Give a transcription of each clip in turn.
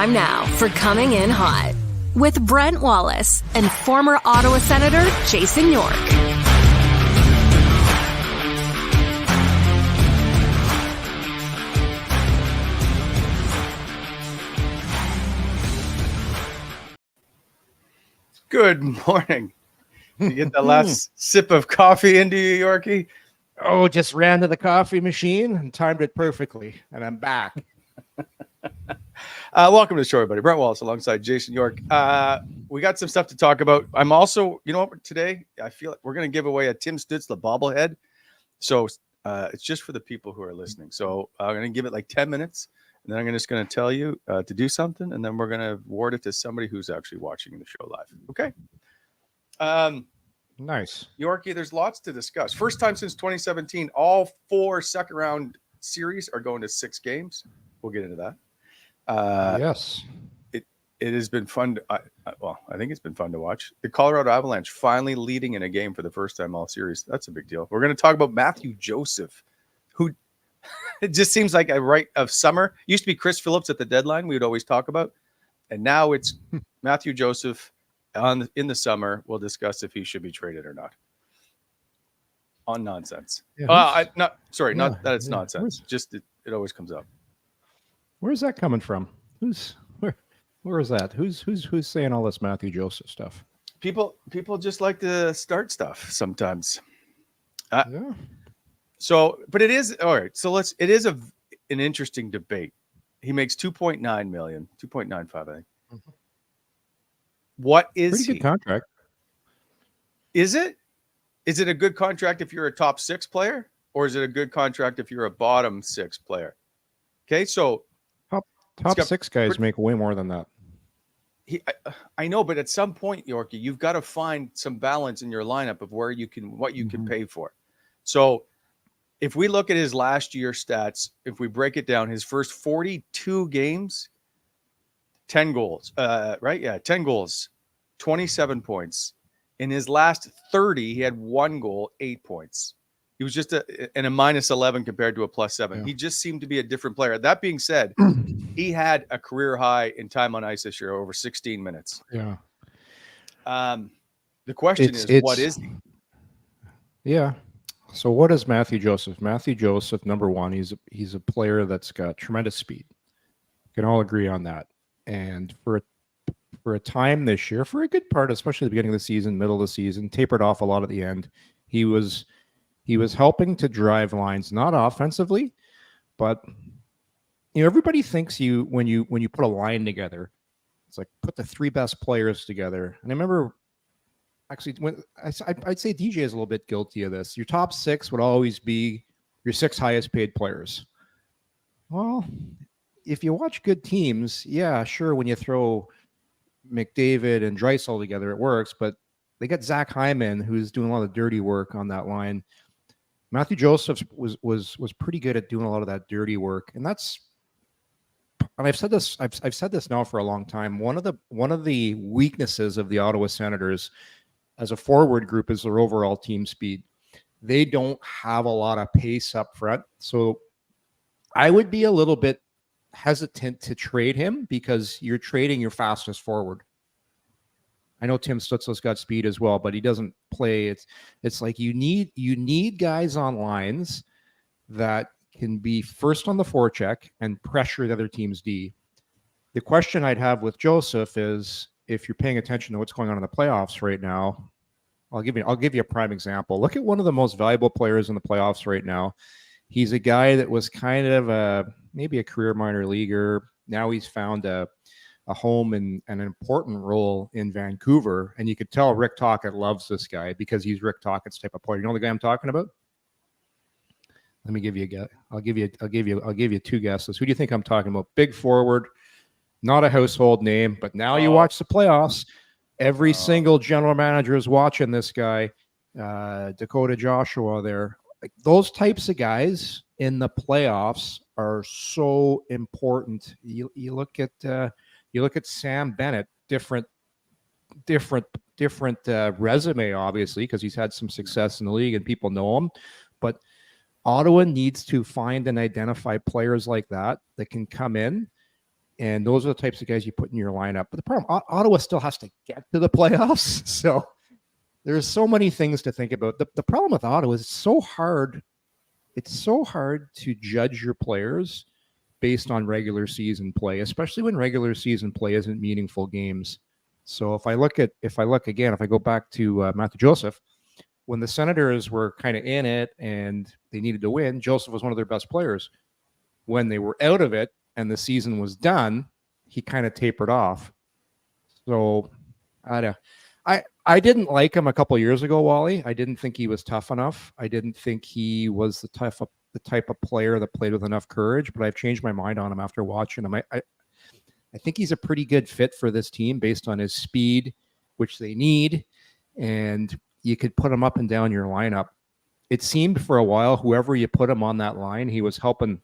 time now for Coming In Hot with Brent Wallace and former Ottawa Senator Jason York. Good morning. You get the last sip of coffee into you, Yorkie? Oh, just ran to the coffee machine and timed it perfectly, and I'm back. Welcome to the show, everybody. Brent Wallace alongside Jason York. We got some stuff to talk about. I'm also, you know what, today I feel like we're going to give away a Tim Stützle bobblehead. So it's just for the people who are listening. So I'm going to give it like 10 minutes, and then I'm just going to tell you to do something, and then we're going to award it to somebody who's actually watching the show live. Okay? Nice. Yorkie, there's lots to discuss. First time since 2017, all 4 second-round series are going to 6 games. We'll get into that. Yes. It has been fun. I think it's been fun to watch. The Colorado Avalanche finally leading in a game for the first time all series. That's a big deal. We're going to talk about Mathieu Joseph, who it just seems like a right of summer. Used to be Chris Phillips at the deadline we would always talk about. And now it's Mathieu Joseph in the summer. We'll discuss if he should be traded or not. On nonsense. Yeah, not that it's nonsense. Just it always comes up. Where's that coming from? Where is that? Who's saying all this Mathieu Joseph stuff? People just like to start stuff sometimes. Yeah. So, but it is all right. So it is an interesting debate. He makes 2.9 million, 2.95, I think. Mm-hmm. What is pretty good contract? Is it? Is it a good contract if you're a top 6 player, or is it a good contract if you're a bottom 6 player? Okay, so top 6 guys make way more than that. I know, but at some point, Yorkie, you've got to find some balance in your lineup of what you can pay for. So if we look at his last year stats, if we break it down, his first 42 games, 10 goals, right? Yeah, 10 goals, 27 points. In his last 30, he had 1 goal, 8 points. He was just a -11 compared to a +7. Yeah. He just seemed to be a different player. That being said, he had a career high in time on ice this year, over 16 minutes. Yeah. The question is, what is he? Yeah. So what is Mathieu Joseph? Mathieu Joseph, number one, he's a player that's got tremendous speed. We can all agree on that. And for a time this year, for a good part, especially the beginning of the season, middle of the season, tapered off a lot at the end. He was helping to drive lines, not offensively, but everybody thinks when you put a line together, it's like put the 3 best players together. And I remember actually when I'd say DJ is a little bit guilty of this. Your top 6 would always be your 6 highest paid players. Well, if you watch good teams, yeah, sure, when you throw McDavid and Draisaitl together, it works, but they got Zach Hyman, who's doing a lot of dirty work on that line. Mathieu Joseph was pretty good at doing a lot of that dirty work, and I've said this. I've said this now for a long time. One of the weaknesses of the Ottawa Senators as a forward group is their overall team speed. They don't have a lot of pace up front, so I would be a little bit hesitant to trade him because you're trading your fastest forward. I know Tim Stützle's got speed as well, but he doesn't play. It's like you need guys on lines that can be first on the forecheck and pressure the other team's D. The question I'd have with Joseph is, if you're paying attention to what's going on in the playoffs right now, I'll give you a prime example. Look at one of the most valuable players in the playoffs right now. He's a guy that was kind of maybe a career minor leaguer. Now he's found a home and an important role in Vancouver, and you could tell Rick Tocchet loves this guy because he's Rick Tocchet's type of player. You know the guy I'm talking about? Let me give you a guess. I'll give you 2 guesses. Who do you think I'm talking about? Big forward, not a household name, but now you watch the playoffs. Every single general manager is watching this guy, Dakota Joshua there. Like those types of guys in the playoffs are so important. You look at Sam Bennett, different resume, obviously, because he's had some success in the league and people know him. But Ottawa needs to find and identify players like that can come in And those are the types of guys you put in your lineup. But the problem, Ottawa still has to get to the playoffs. So there's so many things to think about. The problem with Ottawa is it's so hard to judge your players based on regular season play, especially when regular season play isn't meaningful games. So if I go back to Mathieu Joseph, when the Senators were kind of in it and they needed to win, Joseph was one of their best players. When they were out of it and the season was done, he kind of tapered off. So I didn't like him a couple of years ago, Wally. I didn't think he was tough enough. I didn't think he was the type of player that played with enough courage, but I've changed my mind on him after watching him. I think he's a pretty good fit for this team based on his speed, which they need, and you could put him up and down your lineup. It seemed for a while, whoever you put him on that line, he was helping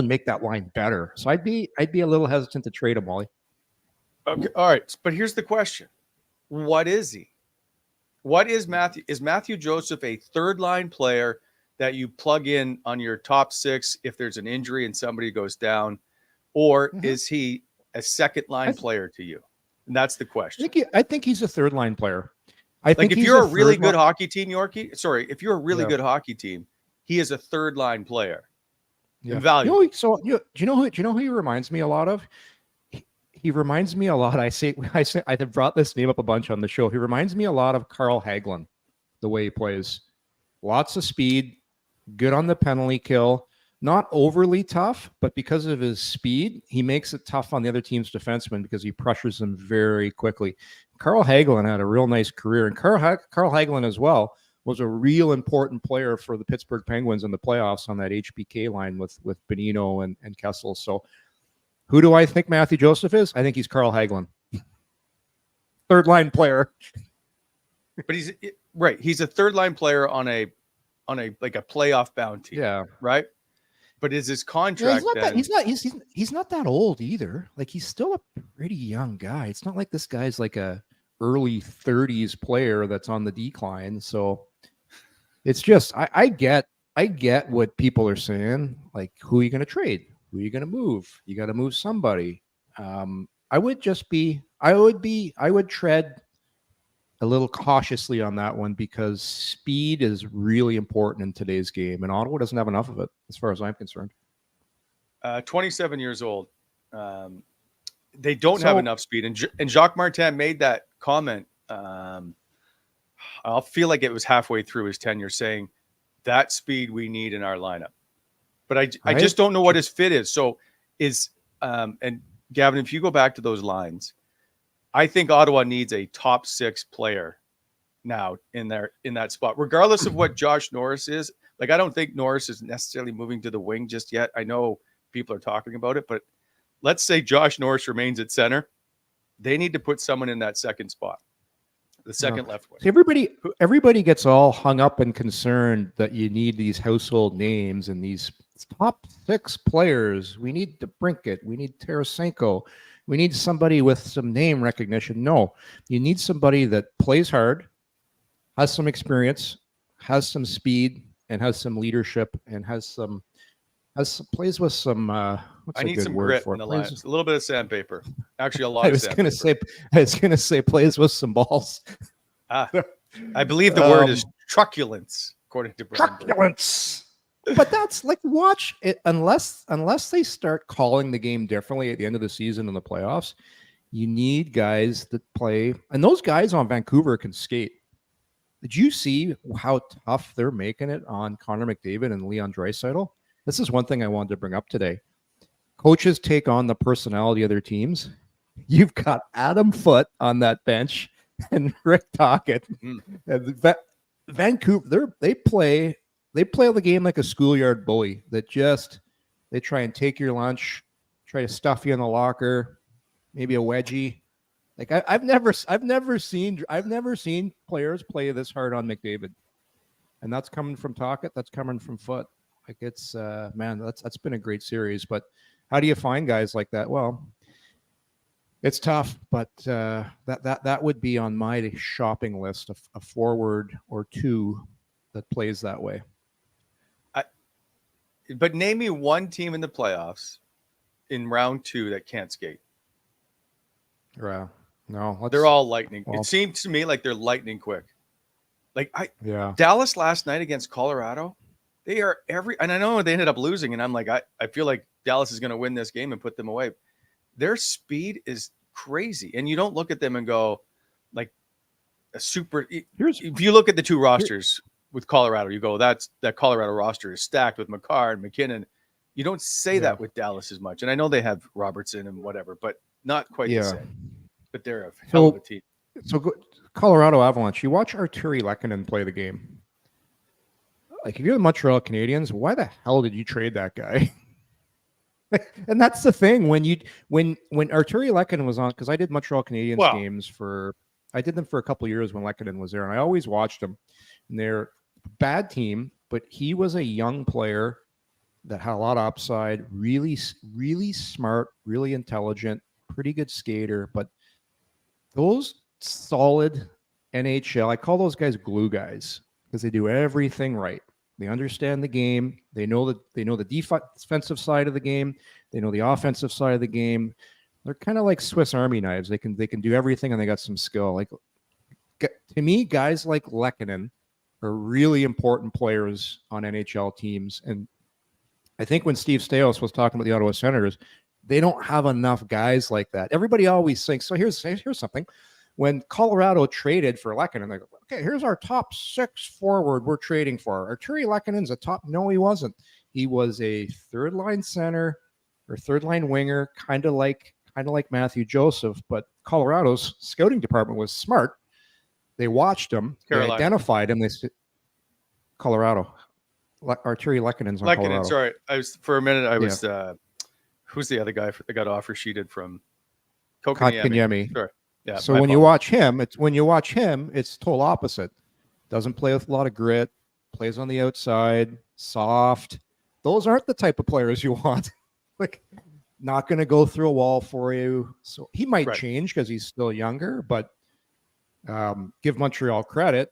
make that line better. So I'd be a little hesitant to trade him, Wally. Okay, all right, but here's the question: what is he? What is Matthew? Is Mathieu Joseph a third line player that you plug in on your top six if there's an injury and somebody goes down, or is he a second line player to you? And that's the question. I think he's a third line player. If you're a really good hockey team, Yorkie, if you're a really good hockey team, he is a third line player. Invaluable. Do you know who he reminds me a lot of? He reminds me a lot. I have brought this name up a bunch on the show. He reminds me a lot of Carl Hagelin, the way he plays. Lots of speed, good on the penalty kill, not overly tough, but because of his speed, he makes it tough on the other team's defensemen because he pressures them very quickly. Carl Hagelin had a real nice career, and Carl Hagelin as well was a real important player for the Pittsburgh Penguins in the playoffs on that HBK line with Bonino and Kessel. So who do I think Mathieu Joseph is? I think he's Carl Hagelin. Third line player. But he's a third line player on a like a playoff bound team. Yeah. Right. But is his contract he's not that old either. Like, he's still a pretty young guy. It's not like this guy's like a early 30s player that's on the decline. So it's just I get what people are saying. Like, who are you going to trade? Who are you going to move? You got to move somebody. I would tread a little cautiously on that one because speed is really important in today's game, and Ottawa doesn't have enough of it, as far as I'm concerned. 27 years old. They don't have enough speed, and Jacques Martin made that comment. I'll feel like it was halfway through his tenure, saying that speed we need in our lineup. But I just don't know what his fit is. So and Gavin, if you go back to those lines, I think Ottawa needs a top six player now in that spot, regardless of what Josh Norris is. Like, I don't think Norris is necessarily moving to the wing just yet. I know people are talking about it, but let's say Josh Norris remains at center. They need to put someone in that second spot, the second left wing. Everybody gets all hung up and concerned that you need these household names and these top six players. We need DeBrincat. We need Tarasenko. We need somebody with some name recognition. No, you need somebody that plays hard, has some experience, has some speed, and has some leadership, and plays with some. What's I a need good some word grit for in it? the lines. A little bit of sandpaper. Actually, a lot I of was sandpaper. I was gonna say plays with some balls. I believe the word is truculence, according to Brent. Truculence. But that's like, watch it, unless they start calling the game differently at the end of the season in the playoffs. You need guys that play, and those guys on Vancouver can skate. Did you see how tough they're making it on Connor McDavid and Leon Draisaitl? This is one thing I wanted to bring up today. Coaches take on the personality of their teams. You've got Adam Foote on that bench and Rick Tocchet. And Vancouver, they play the game like a schoolyard bully that they try and take your lunch, try to stuff you in the locker, maybe a wedgie. Like, I've never seen players play this hard on McDavid, and that's coming from Tocchet. That's coming from Foote. Like, it's man, that's been a great series. But how do you find guys like that? Well, it's tough, but that would be on my shopping list of a forward or two that plays that way. But name me one team in the playoffs in round 2 that can't skate. Yeah. No, They're all lightning. Well, it seems to me like they're lightning quick. Like yeah. Dallas last night against Colorado, they are and I know they ended up losing, and I'm like, I feel like Dallas is going to win this game and put them away. Their speed is crazy, and you don't look at them and go like a super. If you look at the two rosters with Colorado, you go, that Colorado roster is stacked with McCarr and McKinnon. You don't say that with Dallas as much, and I know they have Robertson and whatever, but not quite the same. But they're a hell of a team. So Colorado Avalanche, you watch Arturi Lehkonen play the game. Like, if you're the Montreal Canadiens, why the hell did you trade that guy? And that's the thing, when Arturi Lehkonen was on, because I did Montreal Canadiens games I did them for a couple of years when Lehkonen was there, and I always watched them. And they're a bad team, but he was a young player that had a lot of upside, really, really smart, really intelligent, pretty good skater. But those solid NHL, I call those guys glue guys, because they do everything right. They understand the game. They know the defensive side of the game. They know the offensive side of the game. They're kind of like Swiss Army knives. They can do everything, and they got some skill. Like, to me, guys like Lehkonen are really important players on NHL teams. And I think when Steve Stais was talking about the Ottawa Senators, they don't have enough guys like that. Everybody always thinks, so here's something. When Colorado traded for Lehkonen, they go, okay, here's our top 6 forward we're trading for. Arturi Lehkonen's a top. No, he wasn't. He was a third-line center or third-line winger, kind of like Mathieu Joseph. But Colorado's scouting department was smart. They watched him. Carolina. They identified him. They said, Colorado. Arturi Lehkonen's on Colorado. Sorry. For a minute, who's the other guy that got offer sheeted from Kotkaniemi? Sure. Yeah, so when you watch him, it's total opposite. Doesn't play with a lot of grit, plays on the outside, soft. Those aren't the type of players you want. Like, not going to go through a wall for you. So he might change because he's still younger, but give Montreal credit.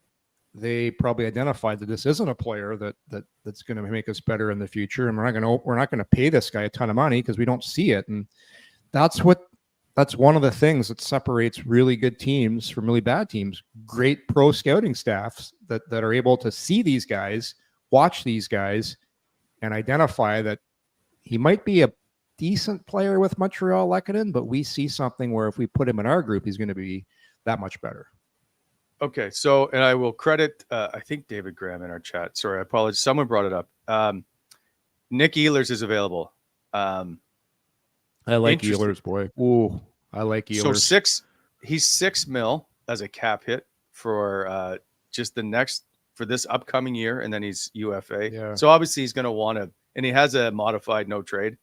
They probably identified that this isn't a player that's going to make us better in the future, and we're not going to pay this guy a ton of money because we don't see it. And that's one of the things that separates really good teams from really bad teams. Great pro scouting staffs that are able to see these guys, watch these guys, and identify that he might be a decent player with Montreal Lehkonen, but we see something where if we put him in our group, he's going to be that much better. Okay, so, and I will credit, I think David Graham in our chat. Sorry, I apologize. Someone brought it up. Nick Ehlers is available. I like Ehlers, boy. Ooh, I like Ehlers. So he's $6 million as a cap hit for just for this upcoming year, and then he's UFA. Yeah. So obviously he's going to want to, and he has a modified no trade.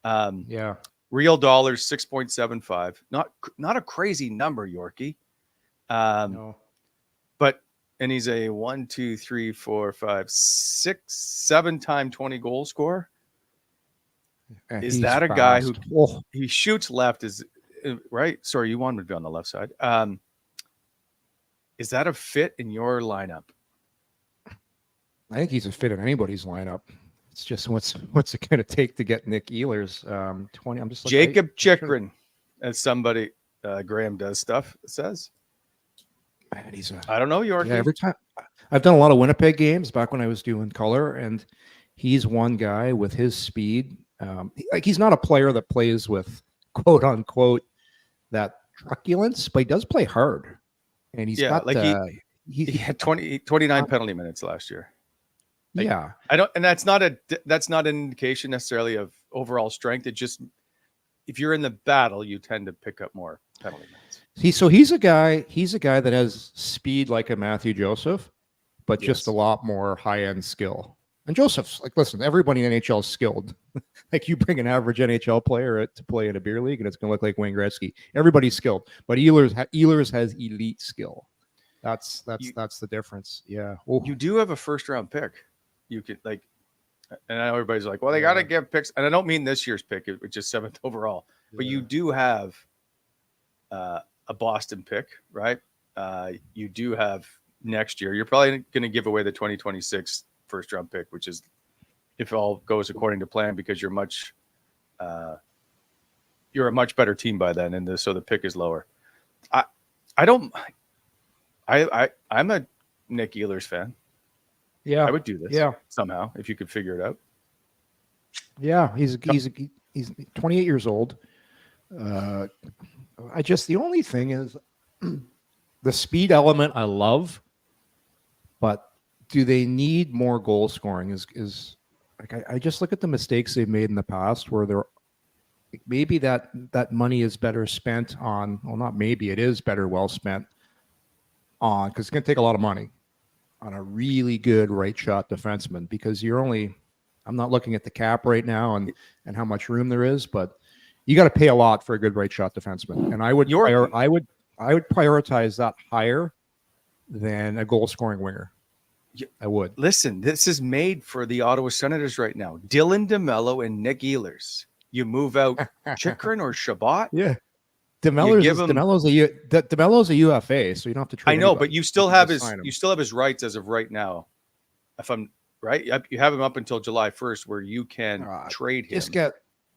Real dollars 6.75. Not a crazy number, Yorkie. No. But he's a 1, 2, 3, 4, 5, 6, 7-time 20 goal scorer. Is that a guy who he shoots left? Is right? Sorry, you want him to be on the left side. Is that a fit in your lineup? I think he's a fit in anybody's lineup. It's just what's it going to take to get Nick Ehlers 20? I'm just Jacob Chikrin, as somebody Graham does stuff says. Man, I don't know, Yorkie. Yeah, every time I've done a lot of Winnipeg games back when I was doing color, and he's one guy with his speed. He's not a player that plays with quote unquote that truculence, but he does play hard, and he's got he had 29 penalty minutes last year. I don't, and that's not an indication necessarily of overall strength. It just, if you're in the battle, you tend to pick up more penalty minutes. He's a guy that has speed like a Mathieu Joseph, but just a lot more high-end skill. And Joseph's like, listen, everybody in NHL is skilled. Like, you bring an average NHL player to play in a beer league, and it's going to look like Wayne Gretzky. Everybody's skilled, but Ehlers has elite skill. That's the difference. Yeah. Ooh. You do have a first-round pick. You could, like, and I know everybody's like, well, they got to give picks, and I don't mean this year's pick, which is 7th overall, but you do have a Boston pick, right? You do have next year. You're probably going to give away the 2026 first round pick, which is, if all goes according to plan, because you're much you're a much better team by then, and so the pick is lower. I'm a Nick Ehlers fan. Yeah, I would do this. Yeah, somehow if you could figure it out. Yeah, he's 28 years old. The only thing is the speed element I love, but do they need more goal scoring? Is like I just look at the mistakes they've made in the past where they're maybe that money is better spent on, well, not maybe, it is better well spent on, because it's going to take a lot of money on a really good right shot defenseman, because I'm not looking at the cap right now and how much room there is, but you got to pay a lot for a good right shot defenseman. And I would prioritize that higher than a goal scoring winger. I would. Listen, this is made for the Ottawa Senators right now. Dylan DeMello and Nick Ehlers. You move out Chikrin or Shabbat. Yeah. DeMello's a UFA, so you don't have to trade. I know, but you still have his rights as of right now. If I'm right, you have him up until July 1st, where you can trade him.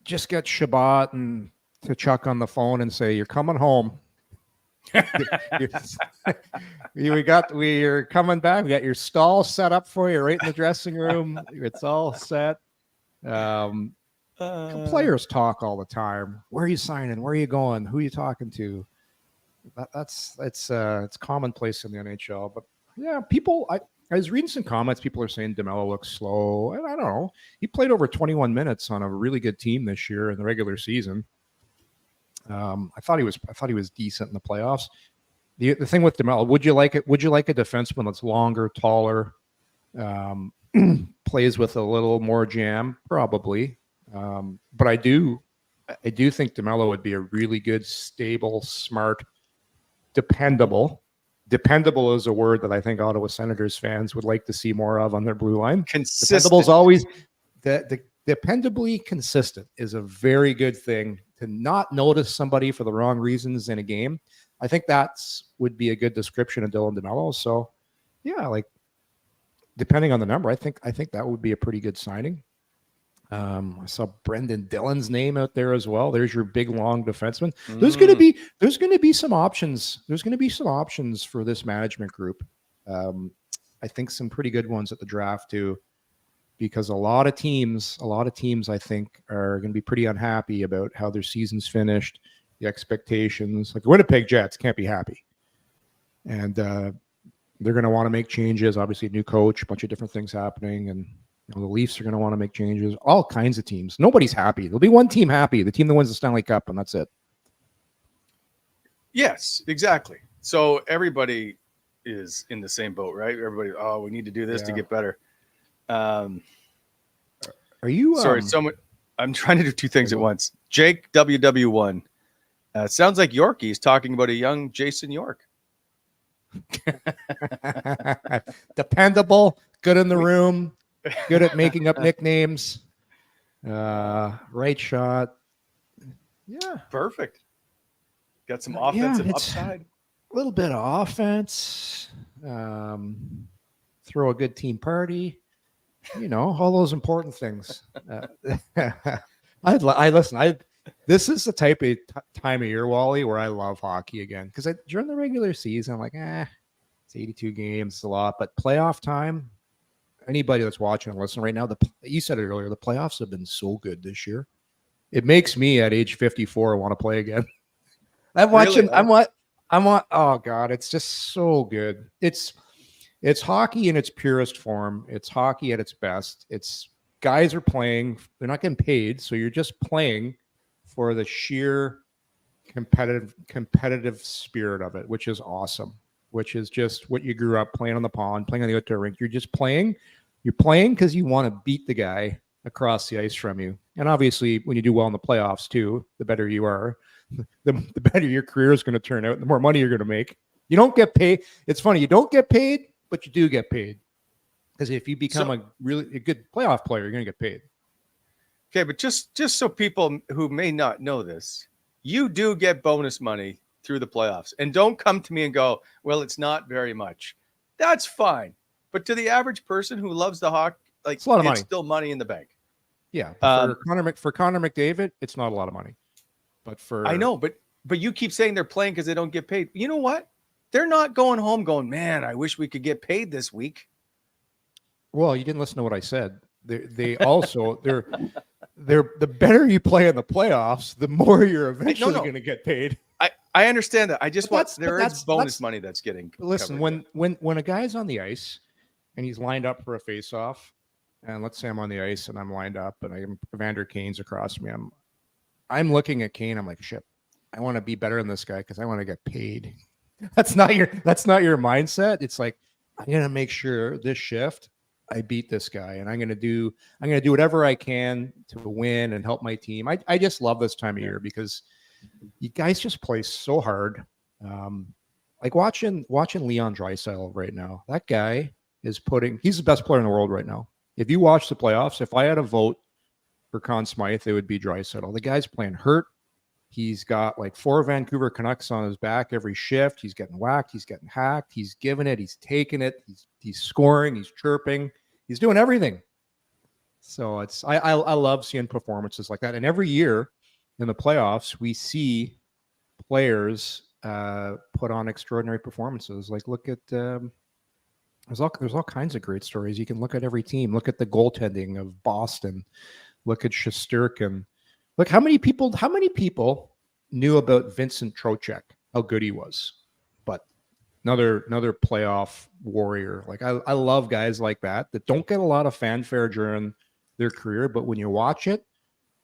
Just get Shabbat and to Chuck on the phone and say, "You're coming home. We're coming back. We got your stall set up for you right in the dressing room. It's all set." Players talk all the time. Where are you signing? Where are you going? Who are you talking to? It's commonplace in the NHL. But yeah, I was reading some comments. People are saying DeMello looks slow, and I don't know. He played over 21 minutes on a really good team this year in the regular season. I thought he was decent in the playoffs. The thing with DeMello, would you like a defenseman that's longer, taller, plays with a little more jam? Probably. But I do think DeMello would be a really good, stable, smart, dependable. Dependable is a word that I think Ottawa Senators fans would like to see more of on their blue line. Consistent. Dependable is always dependably consistent is a very good thing. To not notice somebody for the wrong reasons in a game, I think would be a good description of Dylan DeMello. So, yeah, like depending on the number, I think that would be a pretty good signing. I saw Brendan Dillon's name out there as well. There's your big long defenseman. There's going to be some options. There's going to be some options for this management group. I think some pretty good ones at the draft too, because a lot of teams I think are going to be pretty unhappy about how their season's finished, the expectations. Like the Winnipeg Jets can't be happy, and they're going to want to make changes. Obviously, a new coach, a bunch of different things happening, and the Leafs are going to want to make changes. All kinds of teams. Nobody's happy. There'll be one team happy, the team that wins the Stanley Cup, and that's it. Yes, exactly. So everybody is in the same boat, right? Everybody, we need to do this to get better. Are you sorry? Someone, I'm trying to do two things at once. Jake WW1. Sounds like Yorkie's talking about a young Jason York. Dependable, good in the room, good at making up nicknames. Right shot. Yeah, perfect. Got some offensive upside. A little bit of offense. Throw a good team party. All those important things. This is the type of time of year, Wally, where I love hockey again. Because during the regular season, I'm like, it's 82 games, it's a lot. But playoff time, anybody that's watching and listening right now, you said it earlier, the playoffs have been so good this year. It makes me at age 54 want to play again. I'm watching. Really? Oh God, it's just so good. It's hockey in its purest form. It's hockey at its best. It's guys are playing. They're not getting paid, so you're just playing for the sheer competitive spirit of it, which is awesome. Which is just what you grew up playing on the pond, playing on the outdoor rink. You're just playing. You're playing because you want to beat the guy across the ice from you. And obviously, when you do well in the playoffs too, the better you are, the better your career is going to turn out. The more money you're going to make. You don't get paid. It's funny. You don't get paid, but you do get paid. Because if you become a good playoff player, you're going to get paid. Okay, but just so people who may not know this, you do get bonus money through the playoffs. And don't come to me and go, well, it's not very much. That's fine. But to the average person who loves the hockey, it's a lot of money. Still money in the bank. Yeah. For Connor McDavid, it's not a lot of money. But for I know, but you keep saying they're playing because they don't get paid. You know what? They're not going home going, man, I wish we could get paid this week. Well, you didn't listen to what I said. They also they're the better you play in the playoffs, the more you're eventually going to get paid. I understand that. I just want there is bonus that's, money that's getting. Listen, when a guy's on the ice and he's lined up for a face-off, and let's say I'm on the ice and I'm lined up and I'm Evander Kane's across me, I'm looking at Kane. I'm like, shit, I want to be better than this guy because I want to get paid. That's not your mindset. It's like, I'm gonna make sure this shift I beat this guy, and I'm gonna do whatever I can to win and help my team. I just love this time of year because you guys just play so hard. Like watching Leon Draisaitl right now. That guy he's the best player in the world right now. If you watch the playoffs, if I had a vote for Conn Smythe, it would be Draisaitl. The guy's playing hurt. He's got like 4 Vancouver Canucks on his back every shift. He's getting whacked. He's getting hacked. He's giving it. He's taking it. He's scoring. He's chirping. He's doing everything. So I love seeing performances like that. And every year in the playoffs, we see players put on extraordinary performances. Like look at there's all kinds of great stories. You can look at every team. Look at the goaltending of Boston. Look at Shesterkin. Look how many people knew about Vincent Trocheck, how good he was. But another playoff warrior. Like I love guys like that don't get a lot of fanfare during their career, but when you watch it,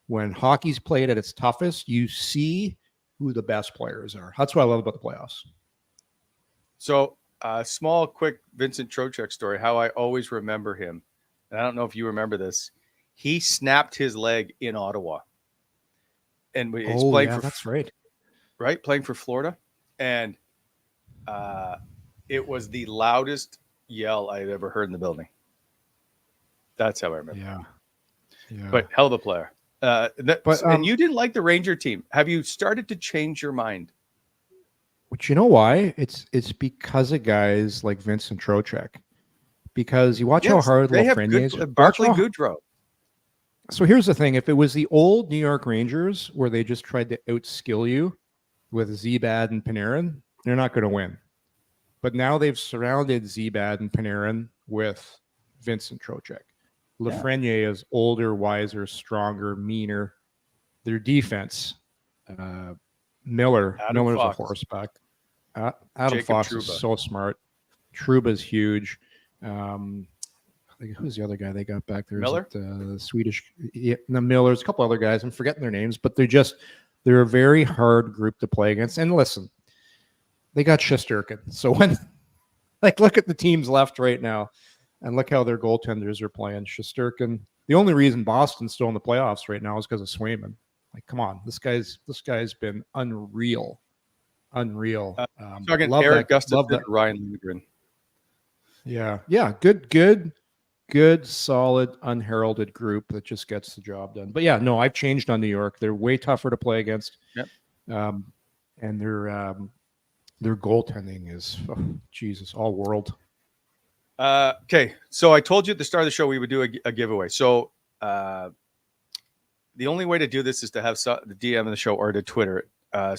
when hockey's played at its toughest, you see who the best players are. That's what I love about the playoffs. So small, quick Vincent Trocheck story, how I always remember him. And I don't know if you remember this. He snapped his leg in Ottawa. And he's playing for that's right. Right? Playing for Florida. And it was the loudest yell I've ever heard in the building. That's how I remember. Yeah. But hell of a player. And you didn't like the Ranger team. Have you started to change your mind? But you know why? It's because of guys like Vincent Trocheck. Because you watch how hard Lafreniere is. Barclay Goodrow. So here's the thing. If it was the old New York Rangers where they just tried to outskill you with Zebad and Panarin, they're not going to win. But now they've surrounded Zebad and Panarin with Vincent Trocheck. Lafreniere is older, wiser, stronger, meaner. Their defense, Miller's a horseback. Adam Fox is so smart. Trouba's huge. Who's the other guy they got back there? Miller? Swedish. Yeah, no, Miller's a couple other guys. I'm forgetting their names, but they're a very hard group to play against. And listen, they got Shesterkin. So when, look at the teams left right now, and look how their goaltenders are playing. Shesterkin. The only reason Boston's still in the playoffs right now is because of Swayman. Like, come on, this guy's been unreal. Talking Eric Gustafson, Ryan Lindgren. Yeah. Good, solid, unheralded group that just gets the job done. But yeah, no, I've changed on New York. They're way tougher to play against. Yep. And their goaltending is Jesus, all world. Okay, so I told you at the start of the show we would do a giveaway. So the only way to do this is to have the DM of the show or to Twitter it.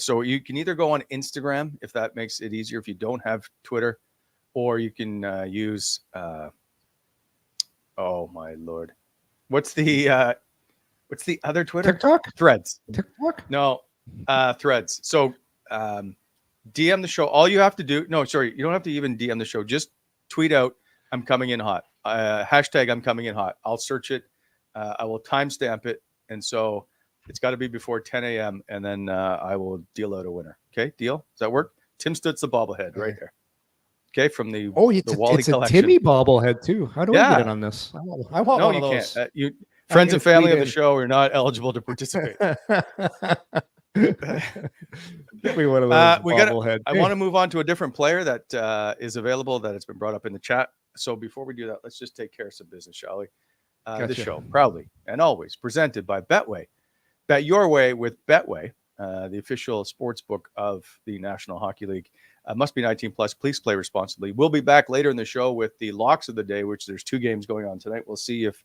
So you can either go on Instagram if that makes it easier if you don't have Twitter, or you can use oh my Lord, what's the other Twitter? TikTok? Threads. TikTok? No, Threads. So DM the show. All you have to do, no, sorry, you don't have to even DM the show. Just tweet out, I'm coming in hot. Hashtag I'm coming in hot. I'll search it. I will timestamp it. And so it's got to be before 10 a.m. And then I will deal out a winner. Okay, deal? Does that work? Tim Stutz the bobblehead right there. Okay, from the Wally it's collection. A Timmy bobblehead too. How do I get in on this? I want one of those. Can't. Friends and family of the show are not eligible to participate. Get me one of those bobblehead. I want to move on to a different player that is available that has been brought up in the chat. So before we do that, let's just take care of some business, shall we? Gotcha. This show proudly and always presented by Betway. Bet your way with Betway, the official sports book of the National Hockey League. Must be 19 plus. Please play responsibly. We'll be back later in the show with the locks of the day, which there's 2 games going on tonight. We'll see if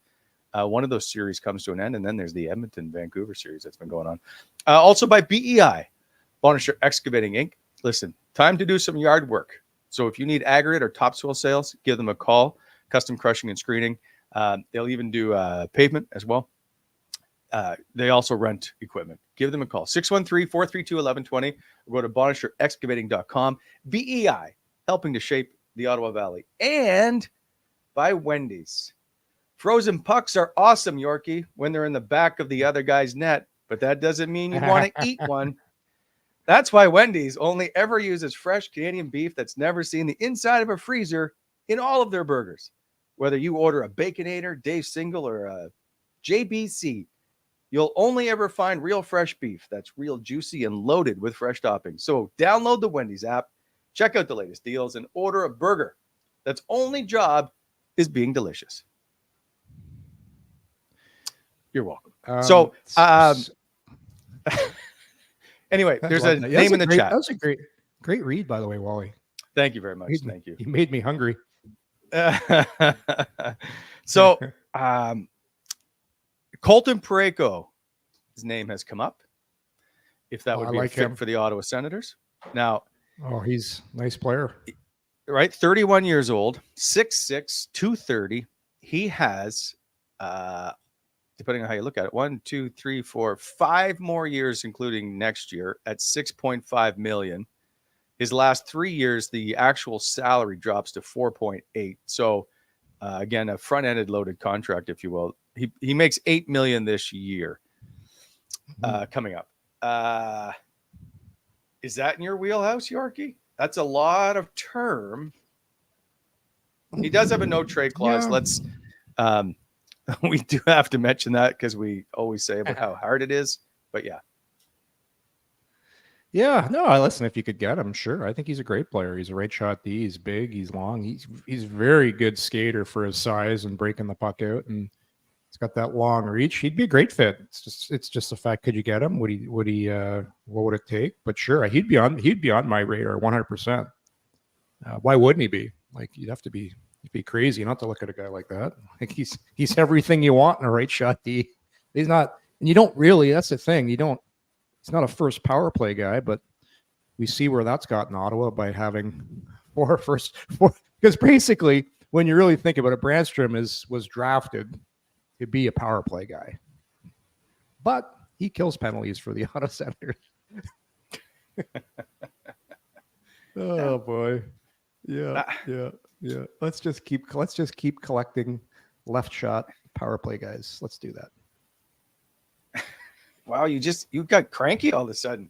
One of those series comes to an end, and then there's the Edmonton-Vancouver series that's been going on. Also by BEI, Bonisher Excavating Inc. Listen, time to do some yard work. So if you need aggregate or topsoil sales, give them a call. Custom crushing and screening. They'll even do pavement as well. They also rent equipment. Give them a call. 613-432-1120. Or go to bonisherexcavating.com. BEI, helping to shape the Ottawa Valley. And by Wendy's. Frozen pucks are awesome, Yorkie, when they're in the back of the other guy's net. But that doesn't mean you want to eat one. That's why Wendy's only ever uses fresh Canadian beef that's never seen the inside of a freezer in all of their burgers. Whether you order a Baconator, Dave Single, or a JBC, you'll only ever find real fresh beef that's real juicy and loaded with fresh toppings. So download the Wendy's app, check out the latest deals, and order a burger that's only job is being delicious. You're welcome. Anyway, there's a name in the chat. That was a great read, by the way, Wally. Thank you very much. Thank you. You made me hungry. So, Colton Parayko, his name has come up. If that would be a fit for the Ottawa Senators. Now, he's a nice player. Right, 31 years old, 6'6", 230. He has, depending on how you look at it, 1, 2, 3, 4, 5 more years, including next year, at $6.5 million. His last 3 years, the actual salary drops to 4.8. So, again, a front-ended loaded contract, if you will. He makes $8 million this year coming up. Is that in your wheelhouse, Yorkie? That's a lot of term. He does have a no trade clause. Yeah. Let's we do have to mention that because we always say about how hard it is. But yeah. Yeah, no, listen, if you could get him, sure. I think he's a great player. He's a right shot D. He's big. He's long. He's very good skater for his size and breaking the puck out. And he's got that long reach. He'd be a great fit. It's just a fact. Could you get him? What would it take? But sure, he'd be on my radar 100%. Why wouldn't he be? Like, you'd be crazy not to look at a guy like that. Like, he's everything you want in a right shot D. He's not, and you don't really. That's the thing. He's not a first power play guy, but we see where that's gotten Ottawa by having four. Because basically, when you really think about it, Brandstrom was drafted to be a power play guy, but he kills penalties for the Ottawa Senators. Oh boy, yeah. Let's just keep collecting left shot power play guys. Let's do that. Wow, you got cranky all of a sudden.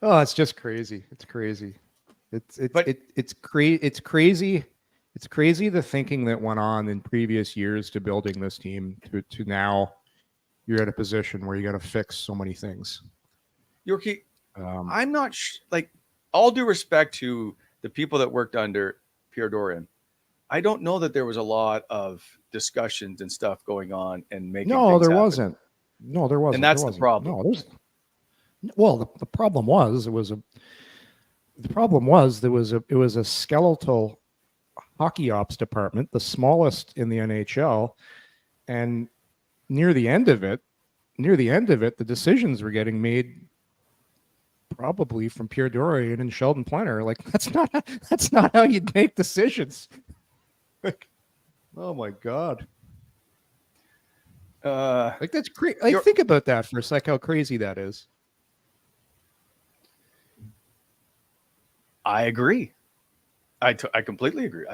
Oh, it's just crazy. It's crazy. It's crazy. It's crazy the thinking that went on in previous years to building this team to now you're at a position where you got to fix so many things. Yorkie, I'm not like, all due respect to the people that worked under Pierre Dorian, I don't know that there was a lot of discussions and stuff going on and making. No, there happen. wasn't. No, there wasn't. And that's the problem. No, the problem was it was a skeletal hockey ops department, the smallest in the NHL, and near the end of it, the decisions were getting made probably from Pierre Dorian and Sheldon Plenner. Like, that's not how you'd make decisions. Like, oh my God. Like, that's crazy. Like, think about that for a sec, how crazy that is. I agree. I completely agree.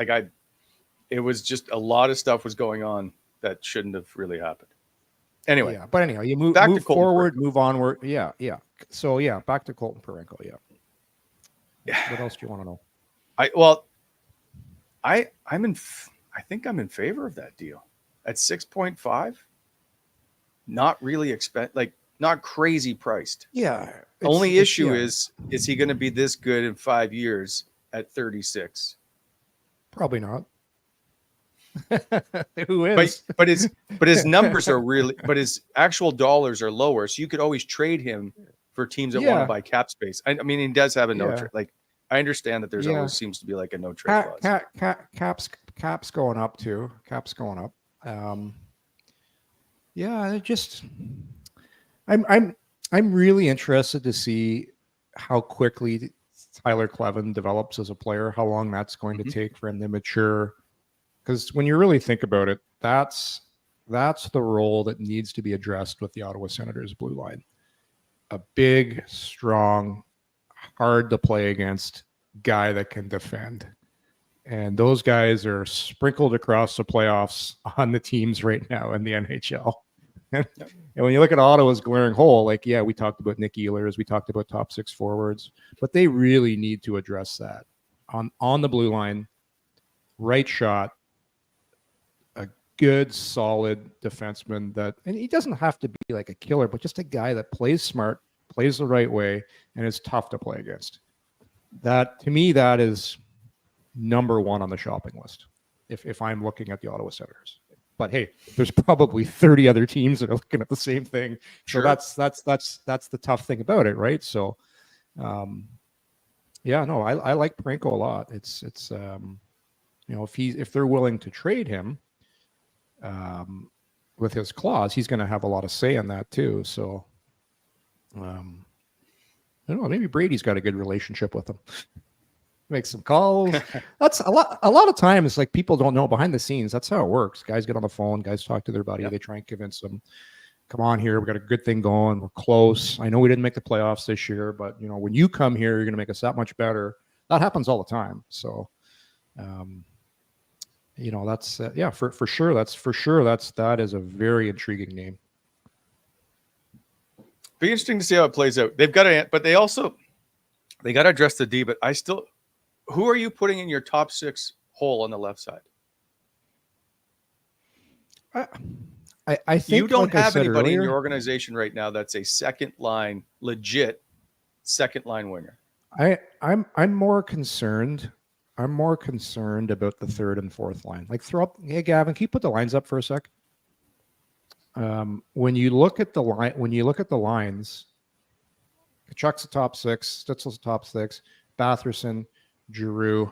It was just a lot of stuff was going on that shouldn't have really happened. Anyway. Yeah, but anyhow, you move forward, move onward. Yeah. So yeah, back to Colton Parayko. Yeah. What else do you want to know? I think I'm in favor of that deal at 6.5. Not really not crazy priced. Yeah. Only issue is he going to be this good in 5 years at 36? Probably not. Who is? But his numbers are really, but his actual dollars are lower. So you could always trade him for teams that want to buy cap space. I mean, he does have a no trade. Like, I understand that there's always seems to be like a no trade clause. Cap's going up too. Cap's going up. Yeah, I'm really interested to see how quickly Tyler Clevin develops as a player, how long that's going to take for him to mature. Because when you really think about it, that's the role that needs to be addressed with the Ottawa Senators blue line. A big, strong, hard to play against guy that can defend. And those guys are sprinkled across the playoffs on the teams right now in the NHL. And when you look at Ottawa's glaring hole, like, yeah, we talked about Nick Ehlers, we talked about top six forwards, but they really need to address that on the blue line. Right shot, a good, solid defenseman and he doesn't have to be like a killer, but just a guy that plays smart, plays the right way, and is tough to play against. That, to me, that is number one on the shopping list if I'm looking at the Ottawa Senators. But hey, there's probably 30 other teams that are looking at the same thing. Sure. So that's the tough thing about it, right? So, yeah, no, I like Parayko a lot. It's if they're willing to trade him, with his clause, he's going to have a lot of say in that too. So, I don't know. Maybe Brady's got a good relationship with him. Make some calls. That's a lot of times, like, people don't know behind the scenes. That's how it works. Guys get on the phone, guys talk to their buddy. Yep. They try and convince them, come on here. We got a good thing going. We're close. I know we didn't make the playoffs this year, but when you come here, you're going to make us that much better. That happens all the time. So, that's for sure. That is a very intriguing name. Be interesting to see how it plays out. They've got to, but they got to address the D. But who are you putting in your top six hole on the left side? I think you don't have anybody in your organization right now that's a legit second line winger. I'm more concerned. I'm more concerned about the third and fourth line. Like, hey, Gavin, can you put the lines up for a sec? When you look at the lines, Kachuk's the top six, Stützle's the top six, Batherson, Giroux.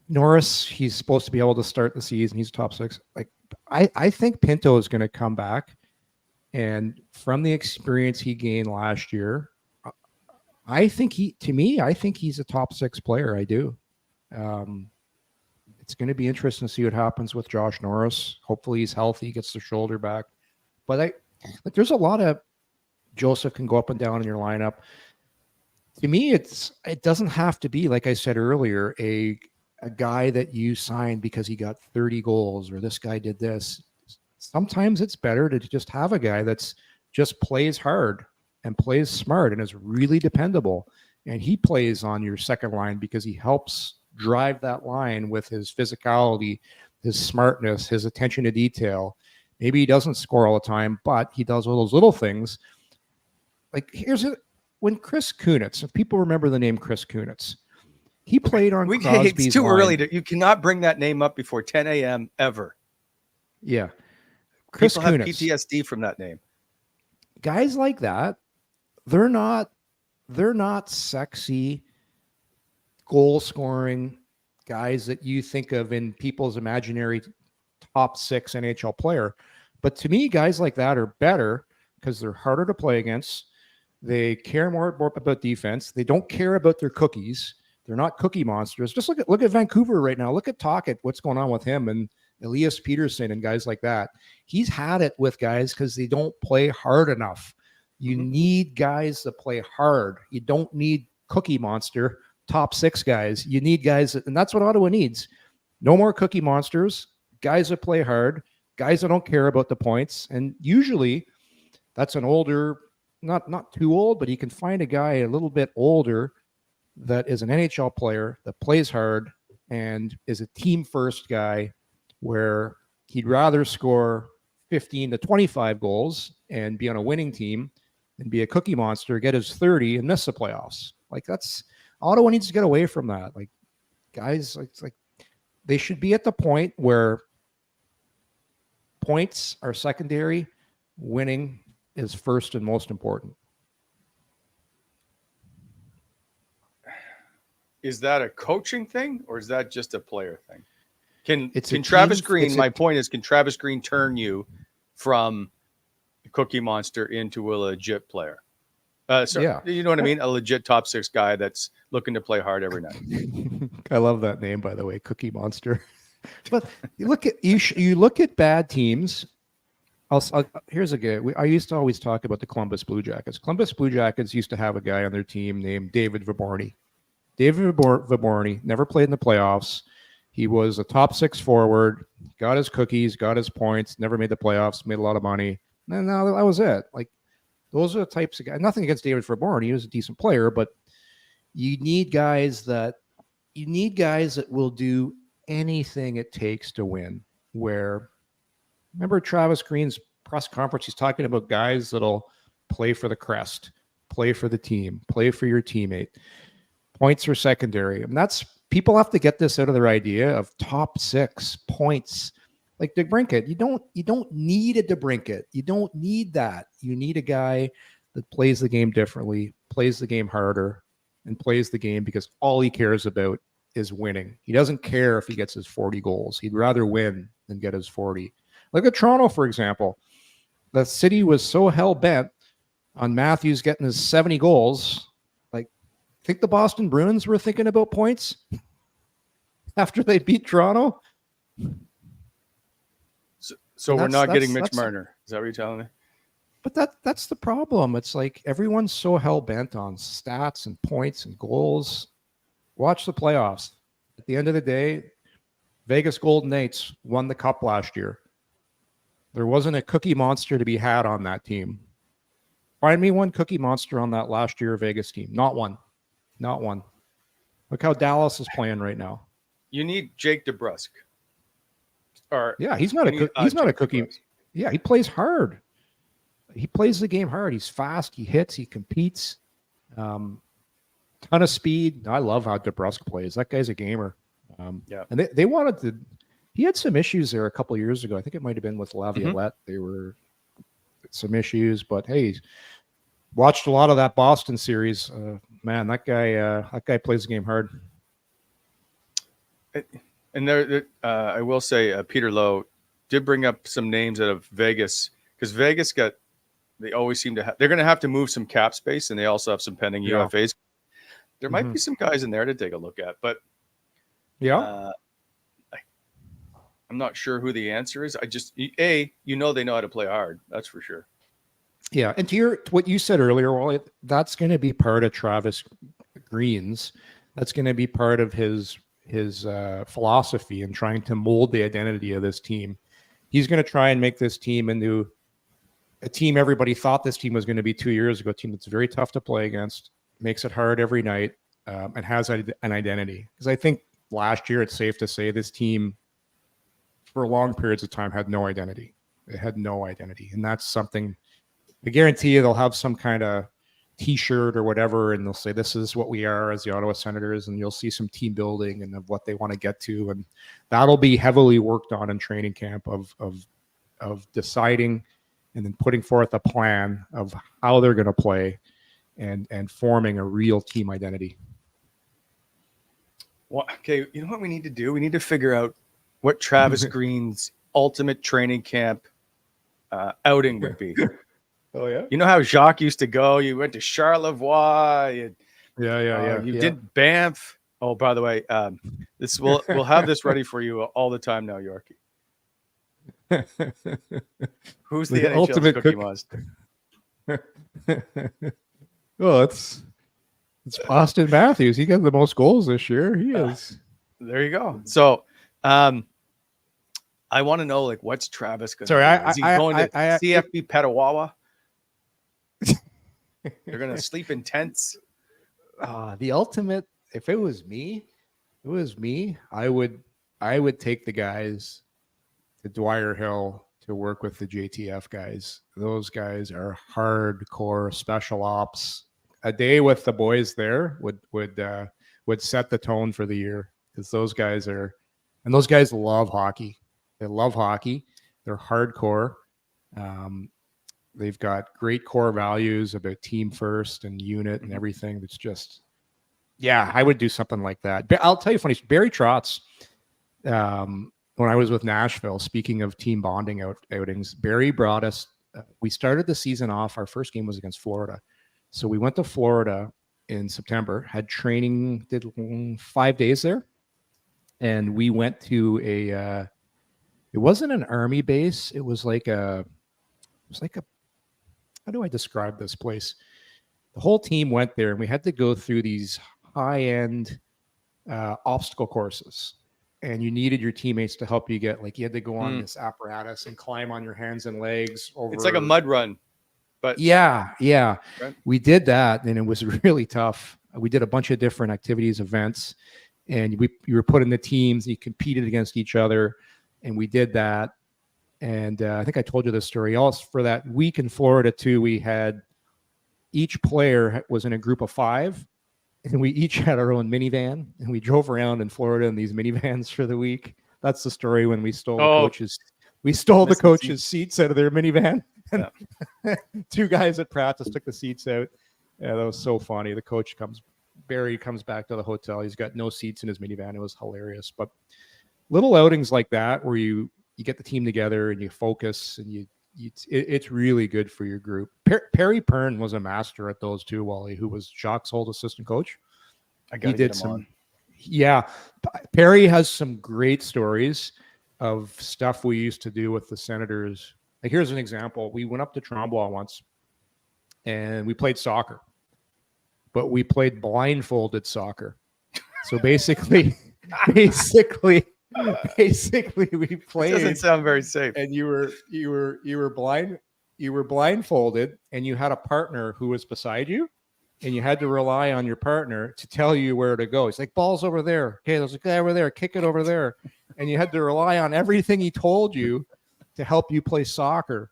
Norris, he's supposed to be able to start the season. He's top six. Like, I think Pinto is going to come back, and from the experience he gained last year, I think he's a top six player. I do. It's going to be interesting to see what happens with Josh Norris. Hopefully he's healthy, gets the shoulder back. But there's a lot of Joseph can go up and down in your lineup. To me, it doesn't have to be, like I said earlier, a guy that you signed because he got 30 goals or this guy did this. Sometimes it's better to just have a guy that's just plays hard and plays smart and is really dependable. And he plays on your second line because he helps drive that line with his physicality, his smartness, his attention to detail. Maybe he doesn't score all the time, but he does all those little things. Like, when Chris Kunitz, if people remember the name Chris Kunitz, he played on Crosby's It's too line. early. You cannot bring that name up before 10 a.m. ever. Yeah. People have PTSD from that name. Guys like that, they're not sexy goal scoring guys that you think of in people's imaginary top six NHL player. But to me, guys like that are better because they're harder to play against. They care more about defense. They don't care about their cookies. They're not cookie monsters. Just look at Vancouver right now. Look at Tocchet, what's going on with him and Elias Peterson and guys like that. He's had it with guys because they don't play hard enough. You need guys that play hard. You don't need cookie monster top six guys. You need guys, and that's what Ottawa needs. No more cookie monsters, guys that play hard, guys that don't care about the points. And usually that's an older, not too old, but you can find a guy a little bit older that is an NHL player that plays hard and is a team first guy where he'd rather score 15 to 25 goals and be on a winning team than be a cookie monster, get his 30 and miss the playoffs. Like, that's Ottawa needs to get away from that. Like, guys, like they should be at the point where points are secondary, winning is first and most important. Is that a coaching thing or is that just a player thing? Can It's a Travis team- Green? it's a- My point is, can Travis Green turn you from a Cookie Monster into a legit player? Yeah. You know what I mean? A legit top 6 guy that's looking to play hard every night. I love that name, by the way, Cookie Monster. But you look at you look at bad teams. Here's a guy. I used to always talk about the Columbus Blue Jackets. Columbus Blue Jackets used to have a guy on their team named David Viborny. David Viborny never played in the playoffs. He was a top 6 forward, got his cookies, got his points, never made the playoffs, made a lot of money. And now that was it. Like, those are the types of guys. Nothing against David Viborny. He was a decent player, but you need guys that will do anything it takes to win. Where, remember Travis Green's press conference, he's talking about guys that'll play for the crest, play for the team, play for your teammate. Points are secondary. And that's, people have to get this out of their idea of top 6 points. Like DeBrincat, you don't need a DeBrincat. You don't need that. You need a guy that plays the game differently, plays the game harder, and plays the game because all he cares about is winning. He doesn't care if he gets his 40 goals. He'd rather win than get his 40. Look at Toronto, for example. The city was so hell-bent on Matthews getting his 70 goals. Like, think the Boston Bruins were thinking about points after they beat Toronto? So we're not getting Mitch Marner. Is that what you're telling me? But that's the problem. It's like everyone's so hell-bent on stats and points and goals. Watch the playoffs. At the end of the day, Vegas Golden Knights won the cup last year. There wasn't a Cookie Monster to be had on that team. Find me one Cookie Monster on that last year Vegas team. Not one. Not one. Look how Dallas is playing right now. You need Jake DeBrusk. He's not a cookie. DeBrusk. Yeah, he plays hard. He plays the game hard. He's fast. He hits. He competes. Ton of speed. I love how DeBrusk plays. That guy's a gamer. Yeah. And they wanted to. He had some issues there a couple of years ago. I think it might have been with Laviolette. They were some issues, but hey, watched a lot of that Boston series. Man, that guy plays the game hard. And I will say, Peter Lowe did bring up some names out of Vegas, because Vegas they always seem to have, they're going to have to move some cap space, and they also have some pending UFAs. There might be some guys in there to take a look at, but I'm not sure who the answer is. They know how to play hard. That's for sure. Yeah. And to what you said earlier, Wally, that's going to be part of Travis Green's. That's going to be part of his philosophy in trying to mold the identity of this team. He's going to try and make this team into a team everybody thought this team was going to be 2 years ago, a team that's very tough to play against, makes it hard every night, and has an identity. Because I think last year, it's safe to say this team, for long periods of time, had no identity. It had no identity. And that's something, I guarantee you, they'll have some kind of T-shirt or whatever, and they'll say, this is what we are as the Ottawa Senators, and you'll see some team building and of what they want to get to. And that'll be heavily worked on in training camp of deciding and then putting forth a plan of how they're going to play and forming a real team identity. Well, okay, you know what we need to do? We need to figure out what Travis Green's ultimate training camp outing would be. Oh, yeah? You know how Jacques used to go? You went to Charlevoix. You did Banff. Oh, by the way, we'll have this ready for you all the time now, Yorkie. Who's the ultimate Cookie Monster? Well, it's Austin Matthews. He got the most goals this year. He is. There you go. So, I want to know, like, what's Travis going to do? Is he going to CFB Petawawa? They're going to sleep in tents. The ultimate, if it was me, I would take the guys to Dwyer Hill to work with the JTF guys. Those guys are hardcore special ops. A day with the boys there would set the tone for the year, because those guys love hockey. They love hockey. They're hardcore. They've got great core values about team first and unit and everything. That's just, I would do something like that. I'll tell you funny. Barry Trotz, when I was with Nashville, speaking of team bonding outings, Barry brought us. We started the season off. Our first game was against Florida, so we went to Florida in September. Had training, did 5 days there, and we went to a. It wasn't an army base. It was like a. How do I describe this place? The whole team went there, and we had to go through these high-end obstacle courses. And you needed your teammates to help you get, like, you had to go on this apparatus and climb on your hands and legs over. It's like a mud run, but yeah. Right? We did that, and it was really tough. We did a bunch of different activities, events, and you were put in the teams. You competed against each other, and we did that. And I think I told you this story. Also, for that week in Florida too, we had each player was in a group of 5. And we each had our own minivan, and we drove around in Florida in these minivans for the week. That's the story when we stole the coaches. We stole the coaches' seats out of their minivan. Yeah. 2 guys at practice took the seats out. Yeah, that was so funny. The coach Barry comes back to the hotel. He's got no seats in his minivan. It was hilarious. But little outings like that where you get the team together and you focus and it's really good for your group. Perry Pern was a master at those too, Wally, who was Jacques' old assistant coach. I got to get him on. Yeah. Perry has some great stories of stuff we used to do with the Senators. Like, here's an example. We went up to Tremblant once and we played soccer, but we played blindfolded soccer. So basically we played. It doesn't sound very safe. And you were blindfolded, and you had a partner who was beside you, and you had to rely on your partner to tell you where to go. He's like, ball's over there. Okay, there's a guy over there. Kick it over there. And you had to rely on everything he told you to help you play soccer.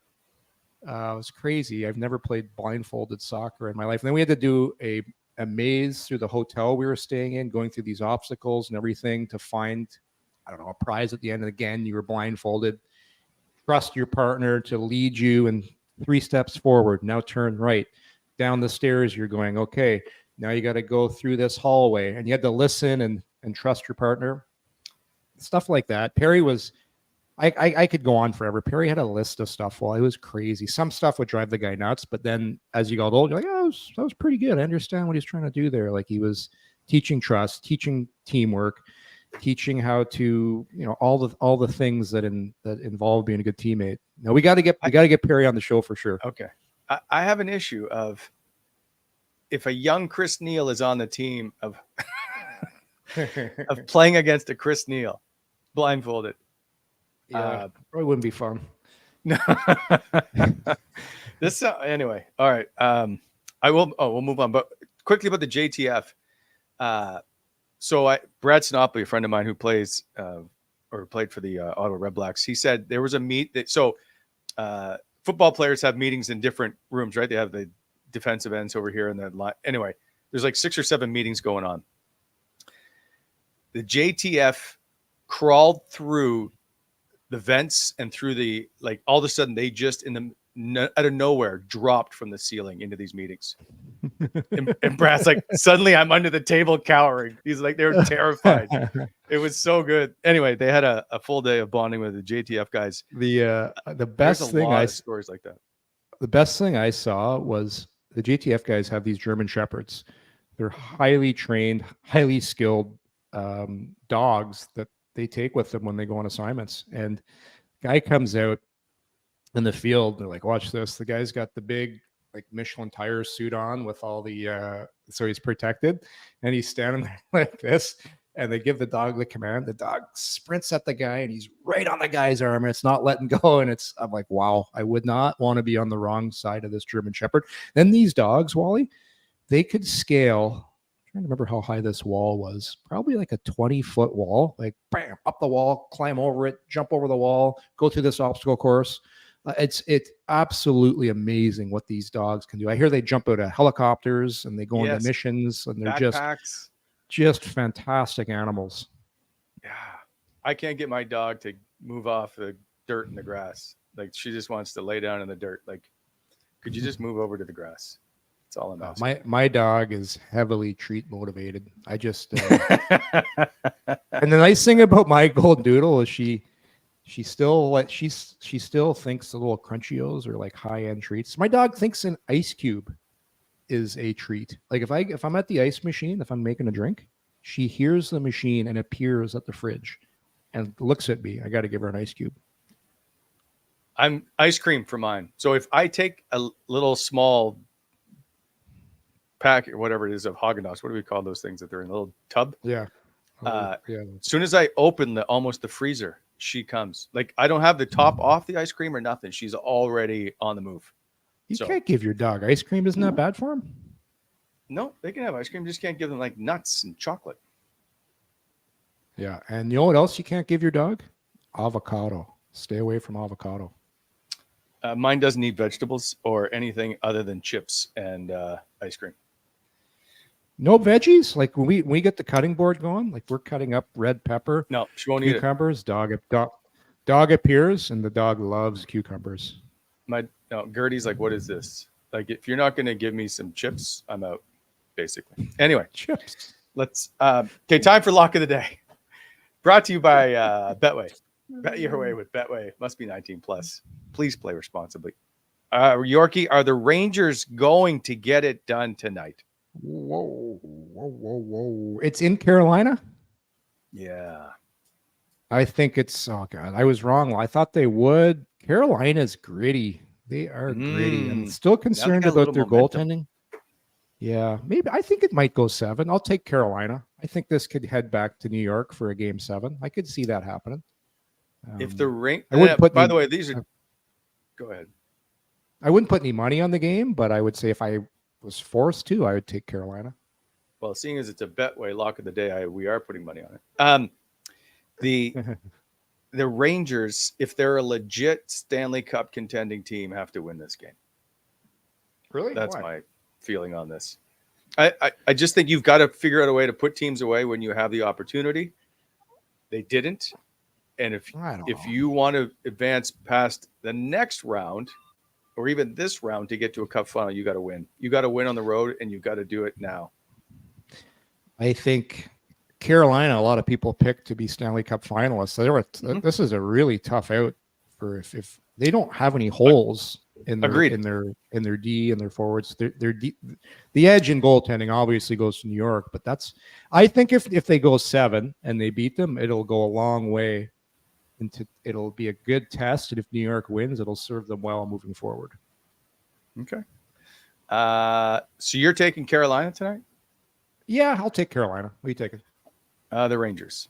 It was crazy. I've never played blindfolded soccer in my life. And then we had to do a maze through the hotel we were staying in, going through these obstacles and everything to find, I don't know, a prize at the end. And again, you were blindfolded. Trust your partner to lead you and 3 steps forward. Now turn right. Down the stairs, you're going, okay, now you got to go through this hallway. And you had to listen and trust your partner. Stuff like that. Perry was, I could go on forever. Perry had a list of stuff. Well, it was crazy. Some stuff would drive the guy nuts. But then as you got older, you're like, oh, that was pretty good. I understand what he's trying to do there. Like, he was teaching trust, teaching teamwork, teaching how to, all the things that involve being a good teammate. Now we got to get Perry on the show for sure. Okay. I have an issue of if a young Chris Neal is on the team of playing against a Chris Neal blindfolded. Yeah, probably wouldn't be fun. No. Anyway. All right. We'll move on, but quickly about the JTF. So Brad Snopley, a friend of mine who plays or played for the Ottawa Red Blacks, he said there was a meet that football players have meetings in different rooms, right? They have the defensive ends over here and the line. Anyway, there's like 6 or 7 meetings going on. The JTF crawled through the vents and through the, like, all of a sudden they just out of nowhere dropped from the ceiling into these meetings. and Brad's like, suddenly I'm under the table cowering. He's like, they were terrified. It was so good. Anyway, they had a full day of bonding with the JTF guys. The best thing stories like that. The best thing I saw was the JTF guys have these German Shepherds. They're highly trained, highly skilled dogs that they take with them when they go on assignments. And guy comes out in the field. They're like, watch this. The guy's got the big, like, Michelin tire suit on with all the, so he's protected, and he's standing there like this, and they give the dog the command. The dog sprints at the guy, and he's right on the guy's arm, and it's not letting go. And I'm like, wow, I would not want to be on the wrong side of this German Shepherd. Then these dogs, Wally, they could scale. I'm trying to remember how high this wall was. Probably like a 20-foot wall, like bam, up the wall, climb over it, jump over the wall, go through this obstacle course. It's absolutely amazing what these dogs can do. I hear they jump out of helicopters and they go on missions, and they're backpacks. just fantastic animals. Yeah. I can't get my dog to move off the dirt and the grass. Like, she just wants to lay down in the dirt. Like, could you just move over to the grass? That's all I'm asking. My dog is heavily treat motivated. I just and the nice thing about my golden doodle is She still she still thinks the little Crunchios are like high-end treats. My dog thinks an ice cube is a treat. Like if I'm at the ice machine, if I'm making a drink, she hears the machine and appears at the fridge and looks at me. I got to give her an ice cube. I'm ice cream for mine. So if I take a little small pack or whatever it is of Haagen-Dazs, what do we call those things that they're in a little tub? Yeah. As soon as I open the freezer, she comes. Like I don't have the top off the ice cream or nothing. She's already on the move. You can't give your dog ice cream. Isn't that bad for him? No, they can have ice cream. Just can't give them like nuts and chocolate. Yeah. And you know what else you can't give your dog? Avocado. Stay away from avocado. Mine doesn't eat vegetables or anything other than chips and ice cream. No veggies? Like when we get the cutting board going, like we're cutting up red pepper. No, she won't eat it. Cucumbers. Dog appears and the dog loves cucumbers. Gertie's like, what is this? Like, if you're not going to give me some chips, I'm out, basically. Anyway, chips. Let's okay. Time for lock of the day. Brought to you by Betway. Bet your way with Betway. Must be 18 plus. Please play responsibly. Yorkie, are the Rangers going to get it done tonight? Whoa. It's in Carolina? Yeah. I think it's, oh God, I was wrong. I thought they would. Carolina's gritty. They are gritty. I'm still concerned about their goaltending. Yeah, maybe. I think it might go 7. I'll take Carolina. I think this could head back to New York for a game 7. I could see that happening. If the by the way, these are. Go ahead. I wouldn't put any money on the game, but I would say if I was forced to, I would take Carolina. Well, seeing as it's a Betway lock of the day, we are putting money on it. The Rangers, if they're a legit Stanley Cup contending team, have to win this game. Really? That's my feeling on this. I just think you've got to figure out a way to put teams away when you have the opportunity. They didn't. And if you want to advance past the next round or even this round to get to a cup final, you got to win. You got to win on the road, and you got to do it now. I think Carolina, a lot of people picked to be Stanley Cup finalists. This is a really tough out for if they don't have any holes in their D and their forwards. The edge in goaltending obviously goes to New York, but I think if they go 7 and they beat them, it'll go a long way. It'll be a good test, and if New York wins, it'll serve them well moving forward. Okay. So you're taking Carolina tonight? Yeah, I'll take Carolina. What are you taking? The Rangers.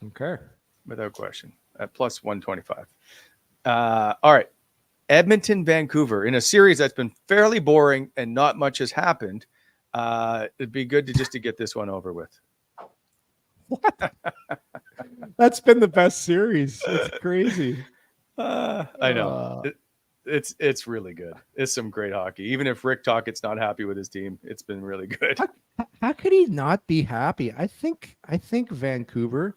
Okay. Without question. At plus 125. All right. Edmonton, Vancouver. In a series that's been fairly boring and not much has happened, it'd be good to get this one over with. What? That's been the best series. It's crazy. I know. It's really good. It's some great hockey. Even if Rick Tocchet's not happy with his team, it's been really good. How could he not be happy? I think Vancouver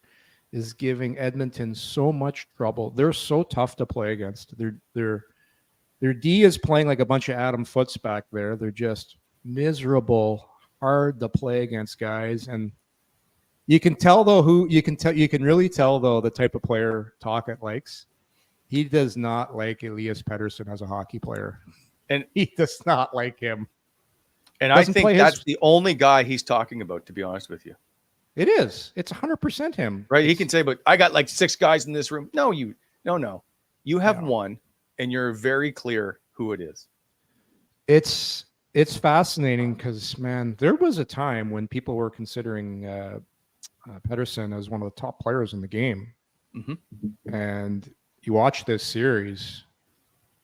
is giving Edmonton so much trouble. They're so tough to play against. Their D is playing like a bunch of Adam Foots back there. They're just miserable, hard to play against guys, and you can tell though you can really tell though the type of player Tocchet likes. He does not like Elias Pettersson as a hockey player, and he does not like him. And I think that's the only guy he's talking about, to be honest with you. It is. It's 100% him. Right? He can say, but I got like 6 guys in this room. No. You have one, and you're very clear who it is. It's fascinating because, man, there was a time when people were considering Pettersson as one of the top players in the game. Mm-hmm. And you watch this series,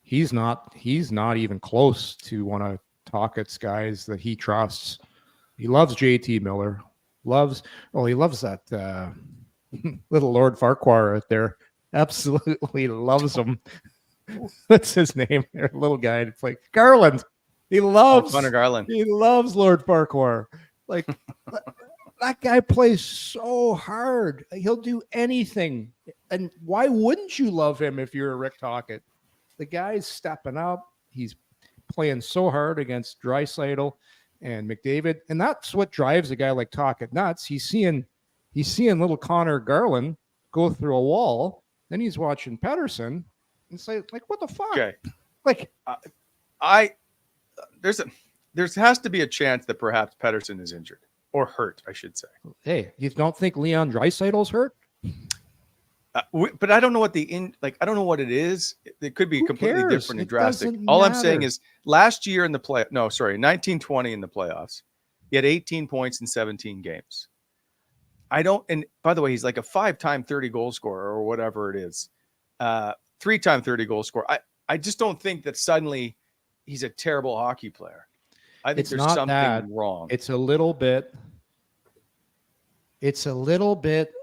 he's not even close to one of Tocchet's guys that he trusts. He loves JT Miller. He loves that little Lord Farquhar out there. Absolutely loves him. What's his name? Little guy. It's like Garland. He loves Connor Garland. He loves Lord Farquhar. Like that guy plays so hard. He'll do anything. And why wouldn't you love him if you're a Rick Tocchet? The guy's stepping up. He's playing so hard against Draisaitl and McDavid, and that's what drives a guy like Tocchet nuts. He's seeing little Connor Garland go through a wall, Then he's watching Pedersen and say, like, what the fuck? Okay. Like, there has to be a chance that perhaps Pedersen is injured or hurt, I should say. hey, you don't think Leon Draisaitl's hurt? But I don't know what I don't know what it is. It could be completely different and drastic. All I'm saying is last year in the 1920 in the playoffs, he had 18 points in 17 games. And by the way, he's like a 5-time 30 goal scorer or whatever it is. 3-time 30 goal scorer. I just don't think that suddenly he's a terrible hockey player. I think there's something wrong. It's a little bit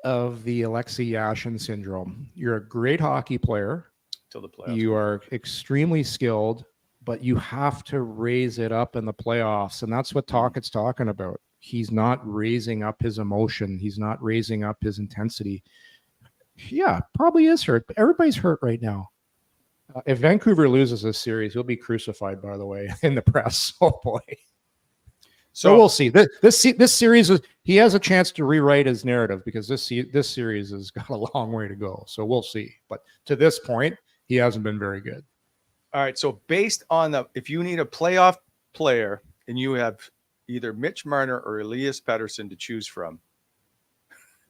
of the Alexei Yashin syndrome. You're a great hockey player till the playoffs. You are extremely skilled, but you have to raise it up in the playoffs. And that's what Tocchet's talking about. He's not raising up his emotion. He's not raising up his intensity. Yeah, probably is hurt, but everybody's hurt right now. If Vancouver loses this series, he'll be crucified, by the way, in the press. Oh, boy. So we'll see. This series, he has a chance to rewrite his narrative because this series has got a long way to go. So we'll see. But to this point, he hasn't been very good. All right. So based on if you need a playoff player and you have either Mitch Marner or Elias Pettersson to choose from,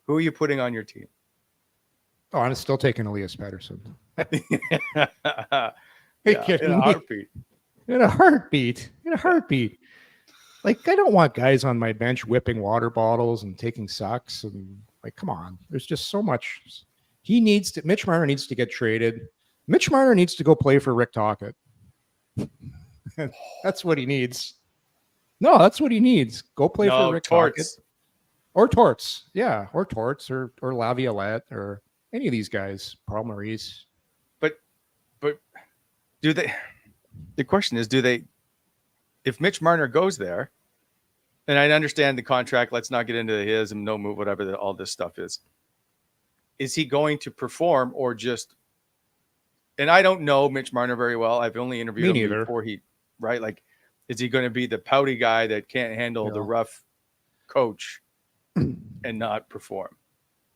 who are you putting on your team? Oh, I'm still taking Elias Pettersson. In a heartbeat. In a heartbeat. Like, I don't want guys on my bench whipping water bottles and taking sucks. And like, come on, there's just so much. Mitch Marner needs to get traded. Mitch Marner needs to go play for Rick Tocchet. That's what he needs. No, that's what he needs. Go play for Rick Tocchet. Or Torts. Yeah. Or Torts or Laviolette or any of these guys. Paul Maurice. But the question is, if Mitch Marner goes there, and I understand the contract, let's not get into his and no move, whatever all this stuff is he going to perform or just, and I don't know Mitch Marner very well. I've only interviewed him before right? Like, is he going to be the pouty guy that can't handle the rough coach and not perform?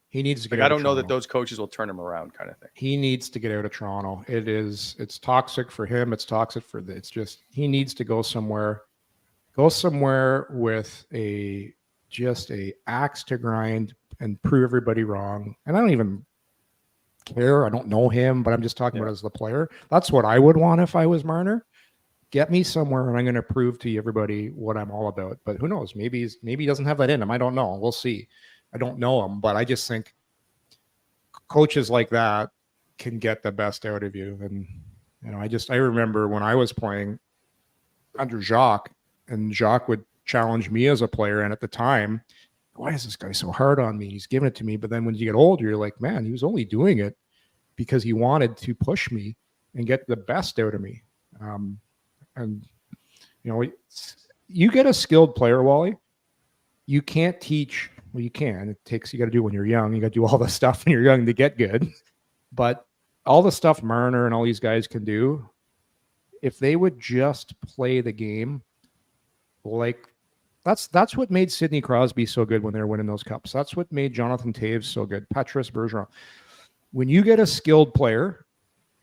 He needs to get out I don't know that those coaches will turn him around, kind of thing. He needs to get out of Toronto. It's toxic for him. It's toxic it's just, he needs to go somewhere with a axe to grind and prove everybody wrong. And I don't even care. I don't know him, but I'm just talking about as the player. That's what I would want if I was Marner. Get me somewhere and I'm going to prove to everybody what I'm all about. But who knows? Maybe he doesn't have that in him. I don't know. We'll see. I don't know him, but I just think coaches like that can get the best out of you. And, I remember when I was playing under Jacques, and Jacques would challenge me as a player. And at the time, why is this guy so hard on me? He's giving it to me. But then when you get older, you're like, man, he was only doing it because he wanted to push me and get the best out of me. You get a skilled player, Wally. You can't teach. Well, you can. You got to do it when you're young. You got to do all the stuff when you're young to get good. But all the stuff Marner and all these guys can do, if they would just play the game, like that's what made Sidney Crosby so good when they were winning those cups. That's what made Jonathan Toews so good. Patrice Bergeron. When you get a skilled player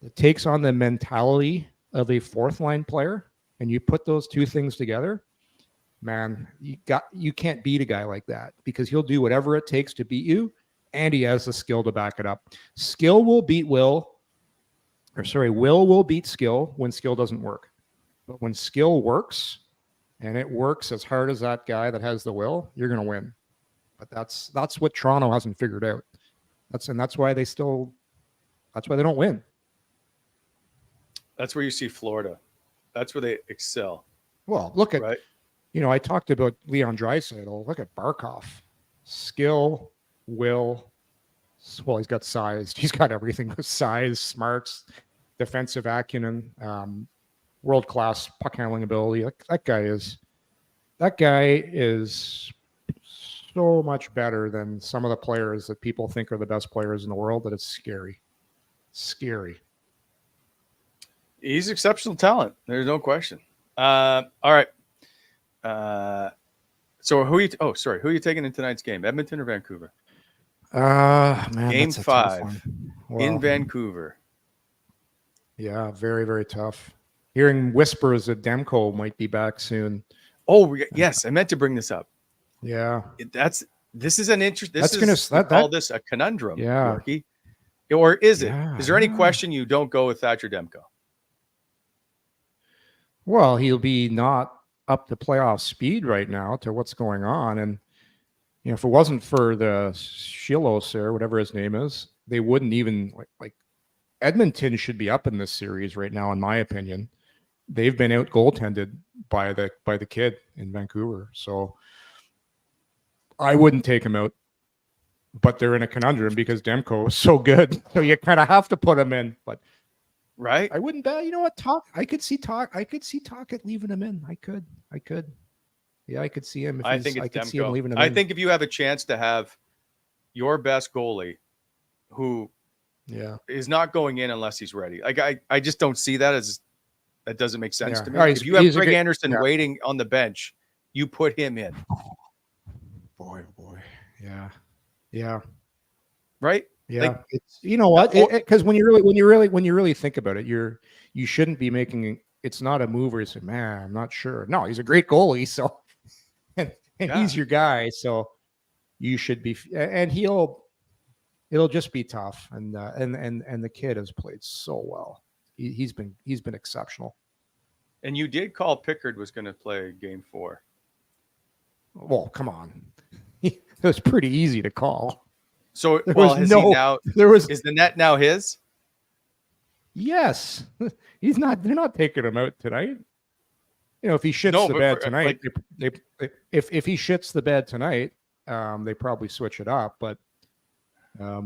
that takes on the mentality of a fourth line player, and you put those two things together, man, you can't beat a guy like that because he'll do whatever it takes to beat you, and he has the skill to back it up. Will will beat skill when skill doesn't work. But when skill works, and it works as hard as that guy that has the will, you're going to win. But that's what Toronto hasn't figured out. That's why they don't win. That's where you see Florida. That's where they excel. Well, look at, I talked about Leon Draisaitl. Look at Barkov. Skill, will. Well, he's got size. He's got everything with size, smarts, defensive acumen, world-class puck handling ability. That guy is so much better than some of the players that people think are the best players in the world that it's scary. Scary. He's exceptional talent. There's no question. All right. So who are you taking in tonight's game? Edmonton or Vancouver? Man, Game 5. in Vancouver. Yeah, very, very tough. Hearing whispers that Demko might be back soon. Oh, yes, I meant to bring this up. Yeah, This is an interest. Call this a conundrum, yeah. Yorkie, or is it? Yeah, Is there any question you don't go with Thatcher Demko? Well, he'll be not up to playoff speed right now to what's going on, and if it wasn't for the Shilos or whatever his name is, they wouldn't even like Edmonton should be up in this series right now, in my opinion. They've been out goaltended by the kid in Vancouver, so I wouldn't take him out. But they're in a conundrum because Demko is so good, so you kind of have to put him in. But right, I wouldn't bet. You know what? I could see Talkett leaving him in. I could. Yeah, I could see him. I think it's Demko. See him leaving him I in. think if you have a chance to have your best goalie, who is not going in unless he's ready. Like I just don't see that that doesn't make sense to me. If you have Greg Anderson waiting on the bench, you put him in. Boy. Yeah. Right? Yeah. Like, it's, you know what? Because when you really think about it, you shouldn't be making. It's not a move where you say, "Man, I'm not sure." No, he's a great goalie, so and he's your guy, so you should be. And it'll just be tough. And the kid has played so well. He's been exceptional. And you did call Pickard was going to play game 4. Well, come on. It was pretty easy to call. So, is the net now his? Yes. They're not taking him out tonight. If he shits the bed tonight, if he shits the bed tonight, they probably switch it up. But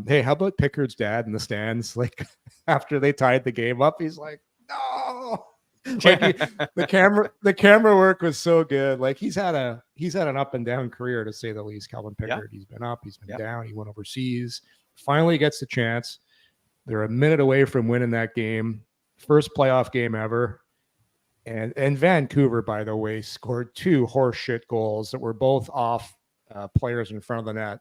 hey, how about Pickard's dad in the stands? Like after they tied the game up, he's like, no. Like the camera work was so good. Like he's had an up and down career, to say the least. Calvin Pickard, He's been up, he's been down. He went overseas. Finally gets the chance. They're a minute away from winning that game. First playoff game ever. And Vancouver, by the way, scored 2 horseshit goals that were both off players in front of the net.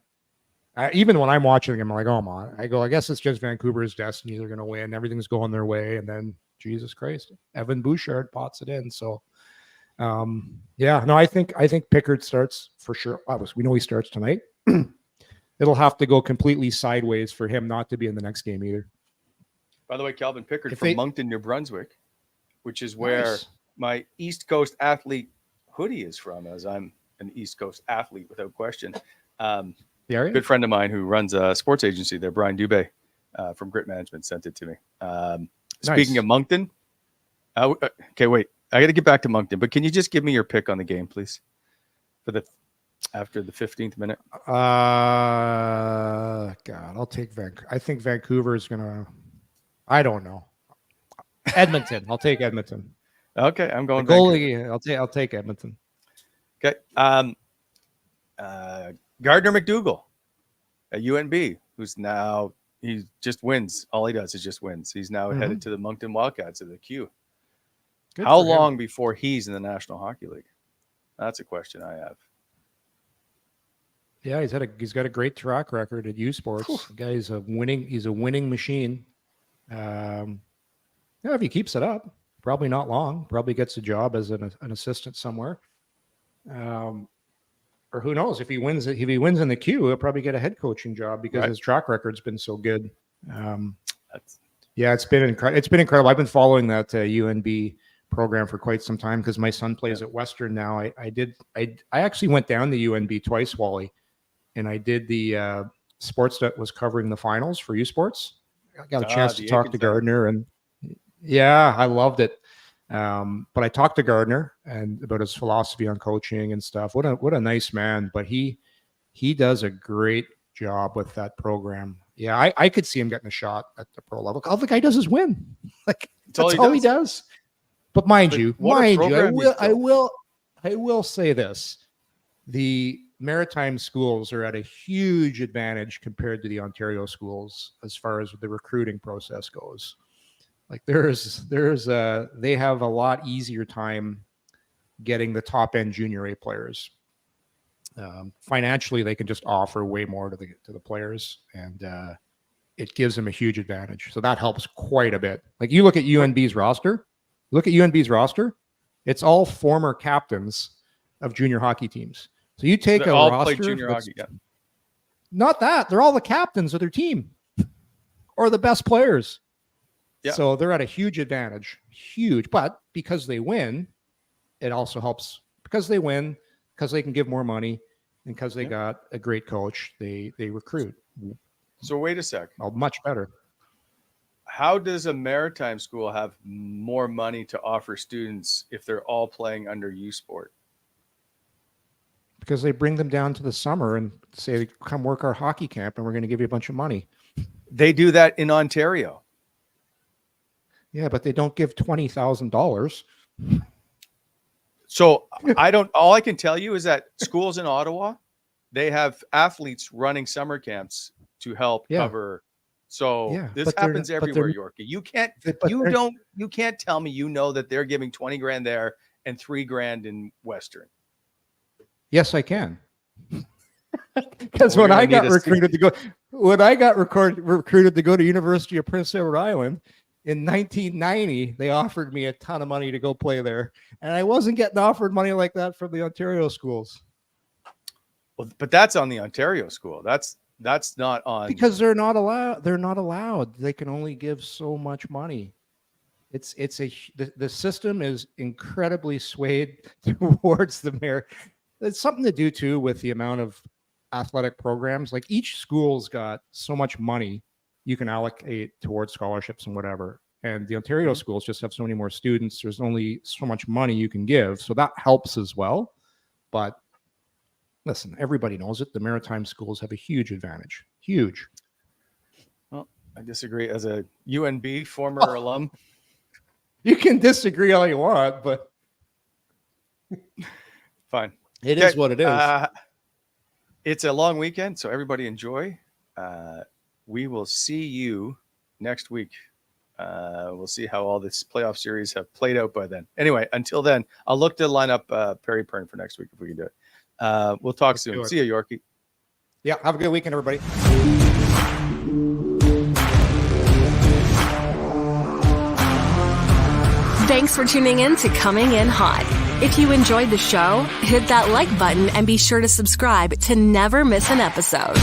Even when I'm watching them, I'm like, oh my! I guess it's just Vancouver's destiny. They're going to win. Everything's going their way, and then Jesus Christ, Evan Bouchard pots it in. So, I think Pickard starts for sure. We know he starts tonight. It'll have to go completely sideways for him not to be in the next game either. By the way, Calvin Pickard from Moncton, New Brunswick, which is where my East Coast athlete hoodie is from, as I'm an East Coast athlete without question. Good friend of mine who runs a sports agency there, Brian Dubé from Grit Management, sent it to me. Speaking of Moncton, okay, wait. I got to get back to Moncton, but can you just give me your pick on the game, please, after the 15th minute? God, I'll take Vancouver. I think Vancouver is gonna. I don't know. Edmonton. I'll take Edmonton. Okay, I'm going goalie. I'll take Edmonton. Okay. Gardner McDougall at UNB, who's now he just wins. All he does is just wins. He's now headed to the Moncton Wildcats of the Q. Good. How long before he's in the National Hockey League? That's a question I have. Yeah, he's got a great track record at U Sports. The guy's he's a winning machine. If he keeps it up, probably not long. Probably gets a job as an assistant somewhere. Or who knows, if he wins in the Q, he'll probably get a head coaching job because his track record's been so good. It's been incredible. It's been incredible. I've been following that UNB program for quite some time because my son plays at Western now. I actually went down to UNB twice, Wally, and I did the sports that was covering the finals for U Sports. I got a chance to talk to Gardner, and I loved it. But I talked to Gardner and about his philosophy on coaching and stuff. What a nice man, but he does a great job with that program. Yeah, I could see him getting a shot at the pro level. All the guy does is win. Like that's all he does. But mind you, I will say this: the Maritime schools are at a huge advantage compared to the Ontario schools as far as the recruiting process goes. Like they have a lot easier time getting the top end junior A players. Financially, they can just offer way more to the players, and it gives them a huge advantage. So that helps quite a bit. Like you look at UNB's roster, it's all former captains of junior hockey teams. So you take They a all roster, play junior hockey. Yeah. not that, they're all the captains of their team or the best players. Yeah. So they're at a huge advantage, huge. But because they win, it also helps because they win, because they can give more money, and because they got a great coach, they recruit. So wait a sec. Oh, much better. How does a maritime school have more money to offer students if they're all playing under U Sport? Because they bring them down to the summer and say, come work our hockey camp and we're going to give you a bunch of money. They do that in Ontario. Yeah, but they don't give $20,000. So all I can tell you is that schools in Ottawa, they have athletes running summer camps to help cover. So this happens everywhere, Yorkie. You can't tell me that they're giving $20,000 there and $3,000 in Western. Yes, I can. Because when I got recruited to go to University of Prince Edward Island in 1990, they offered me a ton of money to go play there, and I wasn't getting offered money like that from the Ontario schools. Well, but that's on the Ontario school. That's not on, because they're not allowed. They're not allowed. They can only give so much money. The system is incredibly swayed towards the mayor. It's something to do too with the amount of athletic programs. Like each school's got so much money you can allocate towards scholarships and whatever. And the Ontario schools just have so many more students. There's only so much money you can give. So that helps as well. But listen, everybody knows it. The maritime schools have a huge advantage. Huge. Well, I disagree. As a UNB former alum. You can disagree all you want, but fine. It is what it is. It's a long weekend, so everybody enjoy. We will see you next week. We'll see how all this playoff series have played out by then. Anyway, until then, I'll look to line up Perry Pern for next week if we can do it. We'll talk soon. See you, Yorkie. Yeah, have a good weekend, everybody. Thanks for tuning in to Coming In Hot. If you enjoyed the show, hit that like button and be sure to subscribe to never miss an episode.